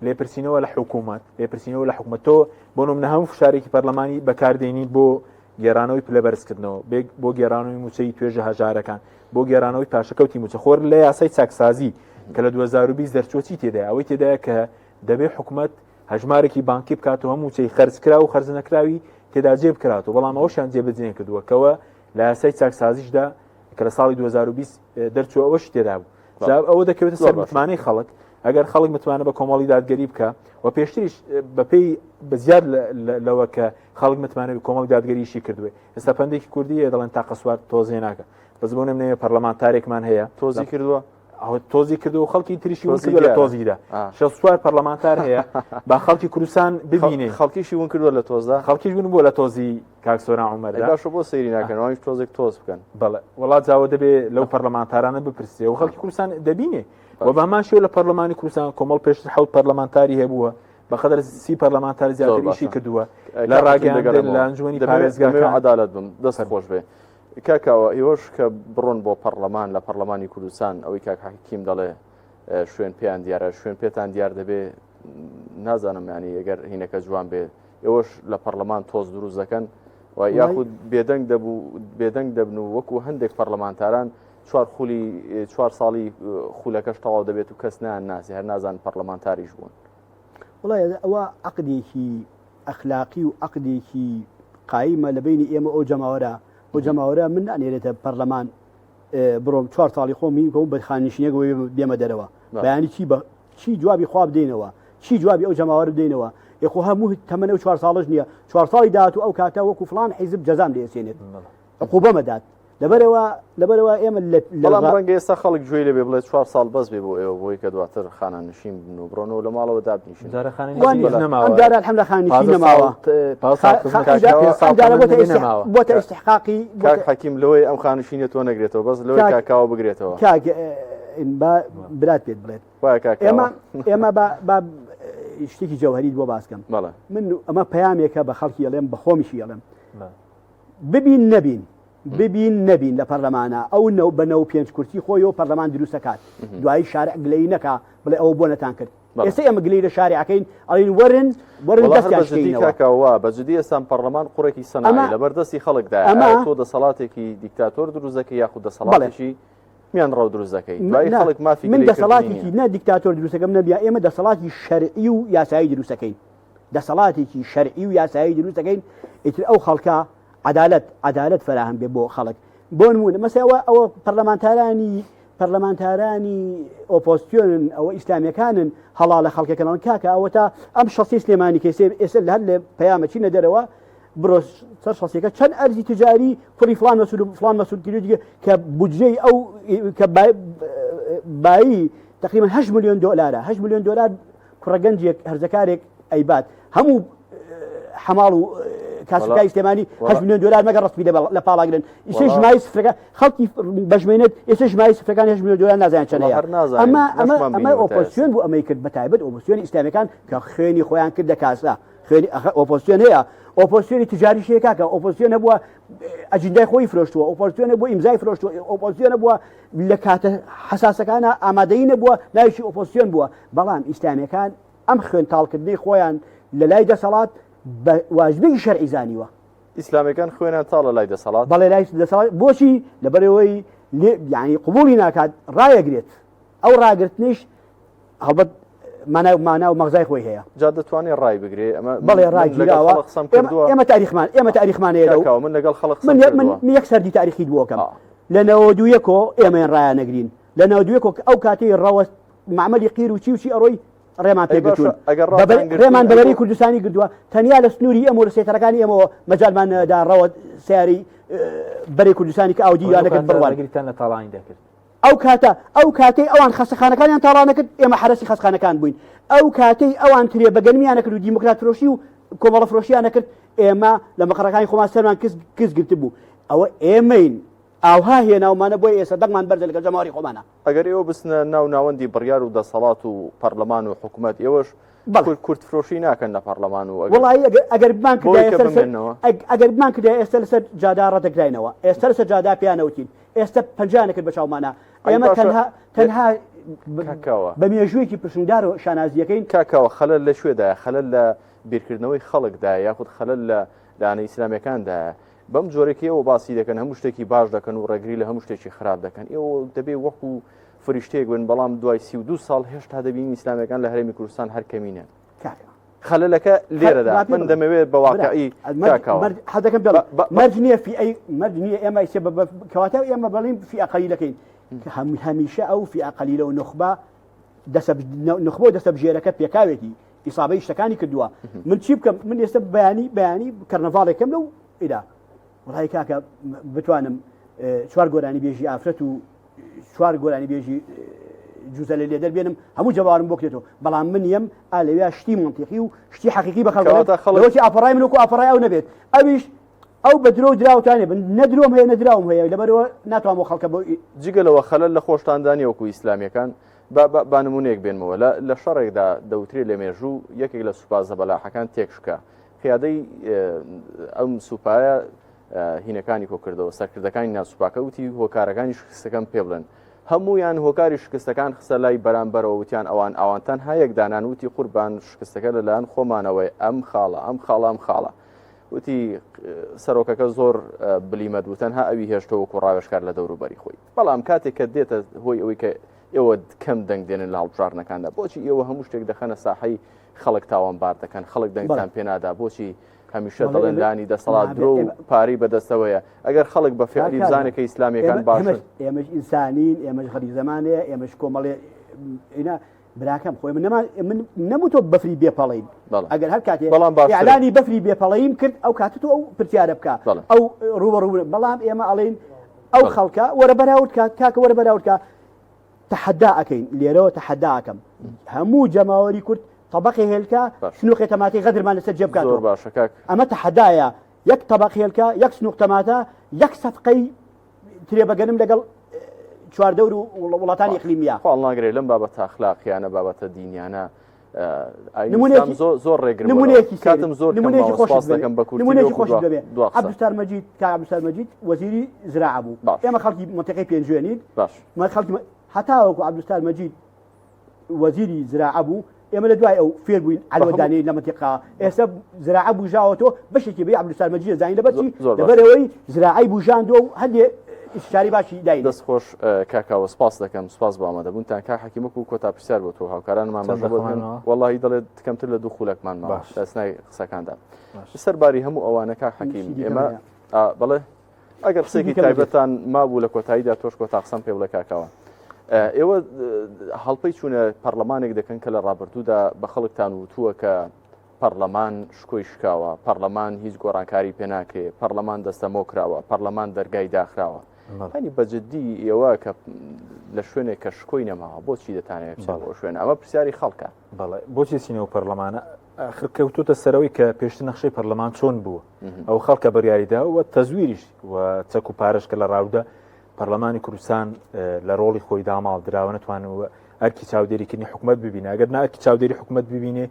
لێپرسینەوە لە حکوومەت لێپرسینەوە لە حکوومەتەوە بۆ نمونە هەموو فشارێکی پەرلەمانی بەکاردێنیت بۆ گێرانەوەی پلەبەرزکردنەوە بۆ گێرانەوەی موچەی توێژە هەژارەکان بۆ گێرانەوەی پاشەکەوتی موچە خۆر لە یاسای چاکسازی کە لە 2020 دەرچۆچی تێدا ئەوەی تێدایە کە دەبێت حکوومەت هەژمارێکی بانکی بکاتەوە هەموو موچەی خەرجکرا و خەرج نەکراوی تێدا جێ بکراتەوە بەڵام ئەوشان جێبەجێ کردووە کەوە لە یاسای چاکسازیشدا کە لە ساڵی 2020 دەرچوو ئەوەش تێدا بوو ئەوە دەکەوێتە سەر متمانەی خەڵک ئەگەر خەڵک متوانە بە کۆمەڵی دادگەری بکە و پێشتریش بەپێی بەزیاد لەوە کە خەڵک متمانە کۆمەڵی دادگەریشی کردوێ ئێستا پندێکی کوردی دەڵێن تاقە سوار تۆزیێ ناکە بەس بۆ نمونێ پەرلەمانتارێکمان هەیە تۆزی کردووە تۆزی کردو خەڵکی تریشی ون کردووە لە تۆزیدا 64 پەرلەمانتار هەیە با خەڵکی کوردستان ببینێ خەڵکیشی ون کردووە لە تۆزدا خەڵکیش بوون بۆ لە تۆزی کاکسۆران عومەردا باشە بۆ سەیری ناکەن ئەوانش تۆزێک تۆز بکەن بەڵێ وڵات جاوە دەبێت لەو پەرلەمانتارانە بپرسێ و خەڵکی کوردستان دەبینێ و بەمان شێوە لە پەرلەمانی کوردستان کۆمەڵ پێشتر 7 پەرلەمانتاری هەبووە بەقەدر 30 پەرلەمانتار زیاتریشی کردووە لە ڕاگەیاندن لە ئەنجومەنی پارێزگاکان عەدالەت بم دەست خۆش بێ کاکاوە ئێوەش کە بڕۆن بۆ پەرلەمان لە پەرلەمانی کوردستان ئەوەی کاک حەکیم دەڵێ شوێن پێیان دیارە شوێن پێتان دیار دەبێ نازانم ینی ئەگەر هینەکە جوان بێ ئێوەش لە پەرلەمان تۆز دروست دەکەن و یاخود بێدەنگ دەبن و وەکو هەندێک پەرلەمانتاران 4 ساڵی خولەکەش تەواو دەبێت و کەس ناسی هەر نازان پەرلەمانتاریش بوون وڵای ئەوە عقدێکی ئەخلاقی و عقدێکی قایمە لە بینی ئێمە ئەو جەماوەرە بۆ جەماوەرە من ئەنێرێتە پەرلەمان بڕۆم 4 ساڵی خۆمی بۆ بە خانیشتنیەکەوەی بێمە دەرەوە بەیانی چی جوابی خواب بدەینەوە چی جوابی ئەو جەماوەر بدەینەوە یخۆ هەموو تەمەنە و 4 ساڵش نییە 4 ساڵی داهات و ئەو کاتە وەکو فڵان حیزب جەزام دەێسێنێت عقوبەمەدات لەبەرەوە ئێمە بەڵام ڕەنگە ئێستا خەڵک گوێی لێ بێ بڵێ 4 ساڵ بەس بێ بۆ ئێوە بۆی کە دواتر خانانشین بن و بڕۆنەوە لە ماڵەوە دابنیشن جارە الحەمدە خانیشی نەماوە بۆتە ئیستحقاقی کاک حەکیم لەوەی ئەم خانشینە تۆ نەگرێتەوە بەس لەوەی کاکاوە بگرێتەوە برات پێت بڵێت ئێمە شتێکی جەوهەریت بۆ باسکەم من ئەمە پەیامێکە بە خەڵکی ئەڵێم بە خۆمیشی ئەڵێم ببین نەبین لە پەرلەمانە ئەو بەنەو پێنج کورتی خۆی و پەرلەمان دروستەکات دوایی شارع گلەی نەکا بڵێ ئەوە بۆ نەتان کرد ئێستا ئێمە گلەی لە شارعەکەین ئەڵین وەرن دەستیانکەوە بەجددی ئێستان پەرلەمان قوڕێکی سەنایی لەبەردەستی خەڵکدا تۆ دەسەڵاتێکی دیکتاتۆر دروستەکەی یاخود دەسەڵاتێکی میان ڕاو دروستەکەی خەڵک مافی من دەسەڵاتێکی نە دیکتاتۆر دروستەکەم نەبیا ئێمە دەسەڵاتی شەرعی و یاسایی دروستەکەین دەسەڵاتێکی شەرعی و یاسایی دروستەکەین ئیتر ئەو خەڵکە عدالت فراهم بێ بۆ خەڵک بۆ نمونە مەسەوە ئەوە پەرلەمانتارانی ئۆپۆزیسیۆنن ئەوە ئیسلامیەکانن هەڵا لە خەڵکەکەنەوە کاکە ئەوە تا ئەم شەخسی سلێمانی کەسێ ئێستا لە هەر لە پەیامە چینە دەرەوە بڕۆ سەر شەخسیەکە چەند ئەرزی تجاری کوڕی فلان مەسعود کردو دیگە کە بودجەی ئەو کە بایی تقریبا 8 ملیۆن دۆلارە 8 ملیۆن دۆلار کوڕەگەنجێک هەرزەکارێک ئەیبات هەموو حەماڵ و کاسەکەی ئیسلێمانی 8 میلیۆن دلار مەگە ڕسمی لە پاڵاگرن ئیسە ژمای سفرەکە خەڵکی بەژمێنێت ئێستا ژمای سفرەکان 8 میلیۆن دلار نازانیان چەندەیە ئەمە ئۆپۆزیسیۆن بوو ئەمەی کرد بەتایبەت ئۆپۆزیسیۆنی ئیسلامیەکان کە خوێنی خۆیان کرد لە کاسە خوێنی ئۆپۆزیسیۆن هەیە ئۆپۆزیسیۆنی تجاری شەیە کاکە ئۆپۆزیسیۆن نەبووە ئەجندای خۆی فرۆشتووە ئۆپۆزیسیۆن نەبووە ئیمزای فرۆشتووە ئۆپۆزیسیۆن نەبووە لە کاتە حساسەکانە ئامادەیی نەبووە ناویشی ئۆپۆزیسیۆن بووە بەڵام ئیسلامیەکان ئەم خوێن تاڵکردنی خۆیان لە لای دەسەڵات بە واژبێکی شەرعی زانیوە ئیسلامیەکان خوێنیان تاڵە لای دەسەڵات بەڵێ لای دەسەڵات بۆچی لەبەرەوەی یعنی قبولی ناکات ڕایەگرێت ئەو ڕاگرتنیش هەڵبەت مانا و مەغزای خۆی هەیە جا دەتوانێت ڕای بگرێ ئەمە بەڵێ ڕایگیراوە ئێمە تاریخمانەیە من لەگەڵ خەڵق من یەک سەردی تاریخی دووەکەم لە 92 ئێمەیان ڕایان نەگرین لە 92 ئەو کاتەی ڕەوە معمەلی قیر و چی و چی ئەڕۆی ڕێمان پێگرتوون ڕێمان بەبەری کوردستانی کردووە تەنیا لە سنووری ئەمە سێتەرەکانی ئەمەوە مەجالماندا ڕەوە سیاری بەری کوردستانی کە ئاودی یانەکرد بڕوانگریتان لە تاڵانی دەکرد ئەو کاتەی ئەوان خەسەخانەکانیان تاڵانەکرد ئێمە حرەسی خەسخانەکان بووین ئەو کاتەی ئەوان ترێ بەگەنمیانەکرد و دیموکرات فرۆشی و کۆمەڵە فرۆشیانەکرد ئێمە لە مەقڕەکانی خۆمان سەرمان کەس گرت بوو ئەوە ئێمەین ئاوها هێناومانە بۆی ئێستا دەنگمان بەرزە لەگەڵ جەماوەری خۆمانە ئەگەر ئێوە بستنە ناو ناوەندی بڕیار و دەسەڵات و پەرلەمان و حکوومەت ئێوەش کورد فرۆشی ناکەن لە پەرلەمان و وڵی ئەگەر بمان کردە ئێستا لەسەر جادا ڕەتەکراینەوە ئێستا لەسەر جادا پیانەوتین ئێستا پەنجانەکرد بە چاومانە ئێمە تەنها بە مێژوویەکی پرسنگدار و شانازیەکەین کاکەوە خەلەل لە شوێدایە خەلەل لە بیرکردنەوەی خەڵکدا یاخود خەلەل لە دانە ئیسلامیەکاندا بەم جۆرەی ئێوە باسی دەکەن هەموو شتێکی باش دەکەن و ڕێگری لە هەموو شتێکی خراپ دەکەن ئێوە دەبێ وەکو فریشتەیەک بن بەڵام دوای 32 ساڵ هێشتا دەبین ئیسلامیەکان لە هەرێمی کوردستان هەر کەمینێن خەلەلەکە لێرەدا من دەمەوێت بە واقعی حەزەکەم مەرج نییە ئێمە کەواتە ئێمە بەڵین فی ئەقەلیلەکەین هەمیشە ئەو فی ئەقەلیلە و نخبە نخبە دەستە بژێرەکە پێکاوێتی ئیسابەی شتەکانی کردووە من چی بکەم من ئێستا بەیانی کەرنەڤاڵێکم لەو ئیدا وڵای کاکە بتوانم 4 گۆرانی بێژی ئافرەت و 4 گۆرانی بێژی جوزە لە لێدەر بێنم هەموو جەوارم بۆ کرێتەوە بەڵام من یم ئالەوێ شتی منتیقی و شتی حەقیقی بە خەڵکی ئاپەڕای من وەکو ئاپەڕای ئەو نەبێت ئەویش ئەو بە درۆ دراوتانێ بن نەدرۆم هەیە نەدراوم هەیە لەبەرەوە ناتوان بۆ خەڵکە بۆ جگەلەوە خەلەل لە خۆشتاندانی وەکو ئیسلامیەکان با نمونەیەک بێنمەوە لە شەڕێکدا دەوترێت لە مێژوو یەکێک لە سوپازە بەلاحەکان تێکشکە خیادەی ئەم سوپایە هینەکانی کۆکردەوە سەرکردەکانی ناسوپاکە وتی هۆکارەکانی شکستەکەم پێ بڵێن هەمویان هۆکاری شکستەکان خستە لای بەرامبەرەوە وتیان ئەوان هەیەک دانانوتی قوربان شکستەکە لەلایەن خۆمانەوەی ئەم خاڵە وتی سەرۆکەکە زۆر بلیمەد و تەنها ئەوی هێشتەوە و ڕاوێژکار لە دەوروبەری خۆی بەڵام کاتێک کە دێتە هۆی ئەوەی کە ئێوە کەم دەنگ دێنن لە هەڵبژارنەکاندا بۆچی ئێوە هەموو شتێک دەخەنە ساحەی خەڵک تاوانبار دەکەن خەڵک دەنگتان پێنادا بۆچی هەمیشە دەڵێن لانی دەسەڵات درۆ و پارەی بەدەستەوەیە ئەگەر خەڵک بە فعلی بزانێت کە ئیسلامیەکان باشن ئێمەش ئینسانین ئێمەش غەریب زەمانەیە ئێمەش کۆمەڵێ ئینا براکەم خۆی من نەموتۆ بەفری بێپەڵین ئەگەر هەر کاتێ ئیعلانی بەفری بێپەڵەیم کرد ئەو کاتت ئەو پرسیارە بکە ئەو ڕوبەڕوو بەڵام ئێمە ئەڵێن ئەو خەڵکە وەرە بەراورد کاکە وەرە بەراورد کە تەحەدا ئەەکەین لێرەوە تەحەدا ئەەکەم هەموو جەماوەری کورد طبقی هێلکە سنووقی تەماتی غەدرمان لەسەر جێ بکات ئەمە تەحەدایە یەک طبق هێلکە یەک سنووق تەماتە یەک سەفقەی ترێبەگەنم لەگەڵ چواردەور و وڵاتانی ئیقلیمیە خۆڵ ناگرێت لەم بابەتە ئەخلاقیانە بابەتە دینیانە زۆر ڕێگر کاتم زۆر دەکەم بە نمونێکی خۆش دەبێت عەبدولستار مەجید کا عەبدولستار مەجید وەزیری زراعە بوو ئێمە خەڵکی منتیقەی پێنجوێنین خەڵکی هەتا وەکو عەبدولستار مەجید وەزیری زراعە بوو ئێمە لە دوای ئەو فێر بووین علوەدانی لە منتیقا ئێستا زراعە بوژاوەتەوە بەشێکی بێ عەبدولستار مەجید زانین لەبەرچی لەبەرەوەی زراعەی بوژاندووە و هەندێ استشاری باشی داین دەست خۆش کاکاوە سپاس دەکەم سپاس بۆ ئامادەبوونتان کا حەکیمەک و کۆتا پرسیار بۆ تۆ هاوکارانمان بەژەبن وەڵاهی دەڵێت کەمتر لە 2 خولەکمان ماوە دەستنای قسەکاندا سەرباری هەموو ئەوانە کا حەکیم ئێمە بەڵێ ئەگەر قسێکی تایبەتان مابوو لە کۆتاییدا تۆش کۆتا قسەم پێ بڵێ کاکاوە ئێوە هەڵپەی چوونە پەرلەمانێک دەکەن کە لە ڕابردوودا بە خەڵکتان وتووە کە پەرلەمان شکۆی شکاوە پەرلەمان هیچ گۆڕانکاری پێ ناکرێت پەرلەمان دەستەمۆ کراوە پەرلەمان دەرگای داخراوە هەنی بەجددی ئێوە کە لە شوێنێک کە شکۆی نەماوە بۆچی دەتانێت بۆ شوێن ئەمە پرسیاری خەڵکە بەڵێ بۆچی سینەوە پەرلەمانە خرکەوتوتە سەرەوەی کە پێشتر نەخشەی پەرلەمان چۆن بووە ئەو خەڵکە بڕیاریدا و تەزویریش و چەک و پارەشکە لە ڕاودا پەرلەمانی کوردستان لە ڕۆڵی خۆی داماڵ دراوە نتوانەوە ئەرکی چاودێریکردنی حکوومەت ببینە ئەگەر ناکی چاودێری حکوومەت ببینێ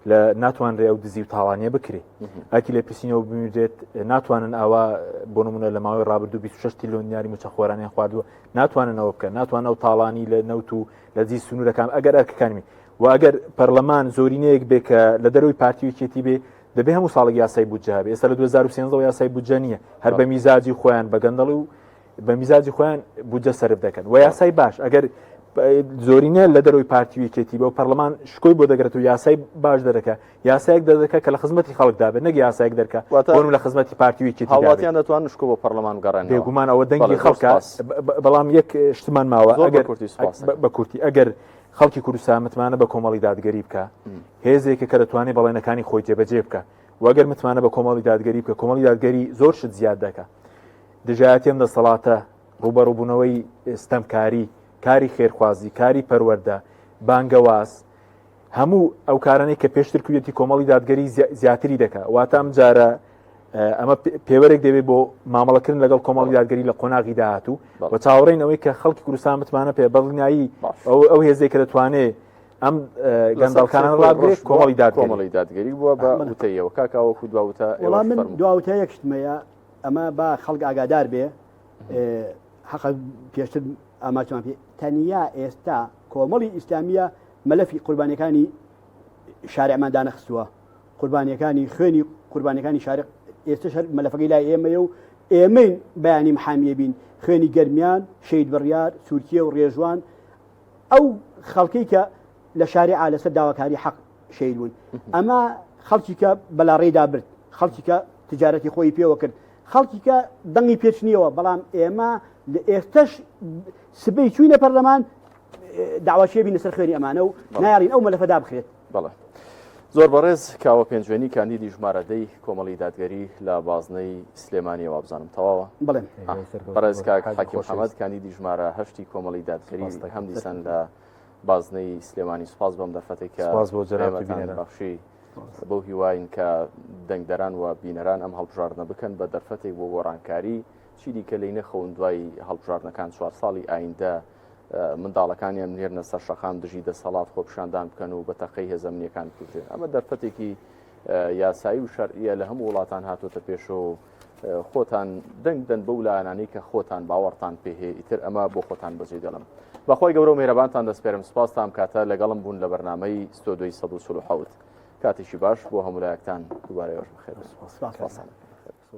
لە ناتوانرێ ئەو دزی و تاوانیە بکرێ ئەکی لێ پرسینەوە بمیرێت ناتوانن ئاوا بۆ نمونە لە ماوەی ڕابردوو 26 تریلیۆن دیاری موچەخۆرانیان خواردووە ناتوانن ئەوە بکەن ناتوانە ئەو تاڵانی لە نەوت و لە جی سنوورەکان ئەگەر ئەرکەکانمی و ئەگەر پەرلەمان زۆرینەیەک بێ کە لە دەرەوەی پارتیویکێتی بێ دەبێ هەموو ساڵێک یاسای بودجە بێ ئێستا لە 2013 یاسای بودجە نییە هەر بە میزاجی خۆیان بە گەندەڵی و بە میزاجی خۆیان بودجە سەرف دەکەن و یاسای باش ئەگەر زۆرینە لە دەرەوەی پارتیویکێتی بە پەرلەمان شکۆی بۆ دەگرێت و یاسای باش دەدەکە یاسایەک دەدەکە کە لە خزمەتی خەڵکدا بێت نەک یاسایەک دەرکە بۆن لە خزمەتی پارتیویکێتی هاوڵاتیان دەتوانن شکۆ بۆ پەرلەمان گەڕێن بێگومان ئەوە دەنگی خەڵکە بەڵام یەک شتمان ماوە ئەگەر بە کورتی ئەگەر خەڵکی کوردستان متمانە بە کۆمەڵی دادگەری بکە هێزێکە کە دەتوانێت بەڵێنەکانی خۆی جێبەجێ بکە وەگەر متمانە بە کۆمەڵی دادگەری بکە کۆمەڵی دادگەری زۆر شت زیاد دەکە دژایەتی ئەم دەسەڵاتە ڕوبەڕووبوونەوەی ستەمکاری کاری خێرخوازی کاری پەروەردە بانگەواز هەموو ئەو کارانەی کە پێشتر کوێتی کۆمەڵی دادگەری زیاتری دەکە واتە ئەم جارە ئەمە پێوەرێک دەبێت بۆ مامەڵەکردن لەگەڵ کۆمەڵی دادگەری لە قۆناغی داهاتوو و چاوەڕێین ئەوەی کە خەڵکی کوردستان متمانە پێ بەڵنایی ئەو هێزێک کە دەتوانێت ئەم گەندەڵکانە ڕابێت کۆمەڵی دادگەری بووە بە وتەیەوە کاکاوەکو دواوتە من دواوتە یەکشتمەیە ئەمە با خەڵک ئاگادار بێ حەق پێشتر ئاماچمان پێ تەنیا ئێستا کۆمەڵی ئیسلامیە مەلەفی قوربانیەکانی شارعمان دانەخستووە قوربانیەکانی خوێنی قوربانیەکانی شارع ئێستا شەر مەلەفەکەی لای ئێمەیە و ئێمەین بەیانی محامیە بین خوێنی گەرمیان شەید بڕیار سوورکیە و ڕێژوان ئەو خەڵکی کە لە شارعا لەسەر داواکاری حەق شەید بوون ئەمە خەڵکی کە بەلاڕێدا برد خەڵکی کە تجارەتی خۆی پێوە کرد خەڵکی کە دەنگی پێچنیەوە بەڵام ئێمە لە ئێستش سبەی چوینە پەرلەمان داواشێ بینە سەر خوێنی ئەمانە و نایڵین ئەو مەلەفەدا بخرێت بەڵێ زۆر بەڕێز کاوە پێنجوێنی کاندیدی ژمارەدەی کۆمەڵی دادگەری لە بازنەی سلێمانیەوە بزانم تەواوە بڵێ بەڕێز کاک حەکیم محەممەد کاندیدی ژمارە هەشتی کۆمەڵی دادگەری هەم دیسان لە بازنەی سلێمانی سوپاس بەم دەرفەتێکە بەخشی بەو هیواین کە دەنگدەران و بینەران ئەم هەڵبژاردنە بکەن بە دەرفەتێک بۆ گۆڕانکاری چیدی کە لەی نەخەون دوای هەڵبژاردنەکان 4 ساڵی ئایندە منداڵەکانیان نێرنە سەر شەخان دژی دەسەڵات خۆپشاندان بکەن و بە تەقەی هێزەمنیەکان کوژێن ئەمە دەرفەتێکی یاسایی و شەرعیە لە هەموو وڵاتان هاتوۆتە پێش و خۆتان دەنگ دەن بەو لایەنانەی کە خۆتان باوەڕتان پێهەیە ئیتر ئەمە بۆ خۆتان بەجێ دەڵم بەخۆی گەورە و مێرەبانتان دەسپێرم سوپاستان کاتە لەگەڵم بوون لە بەرنامەی ستۆدۆی 147 کاتێکی باش بۆ هەمولایەکتان دووبارەیەوەش بخێر.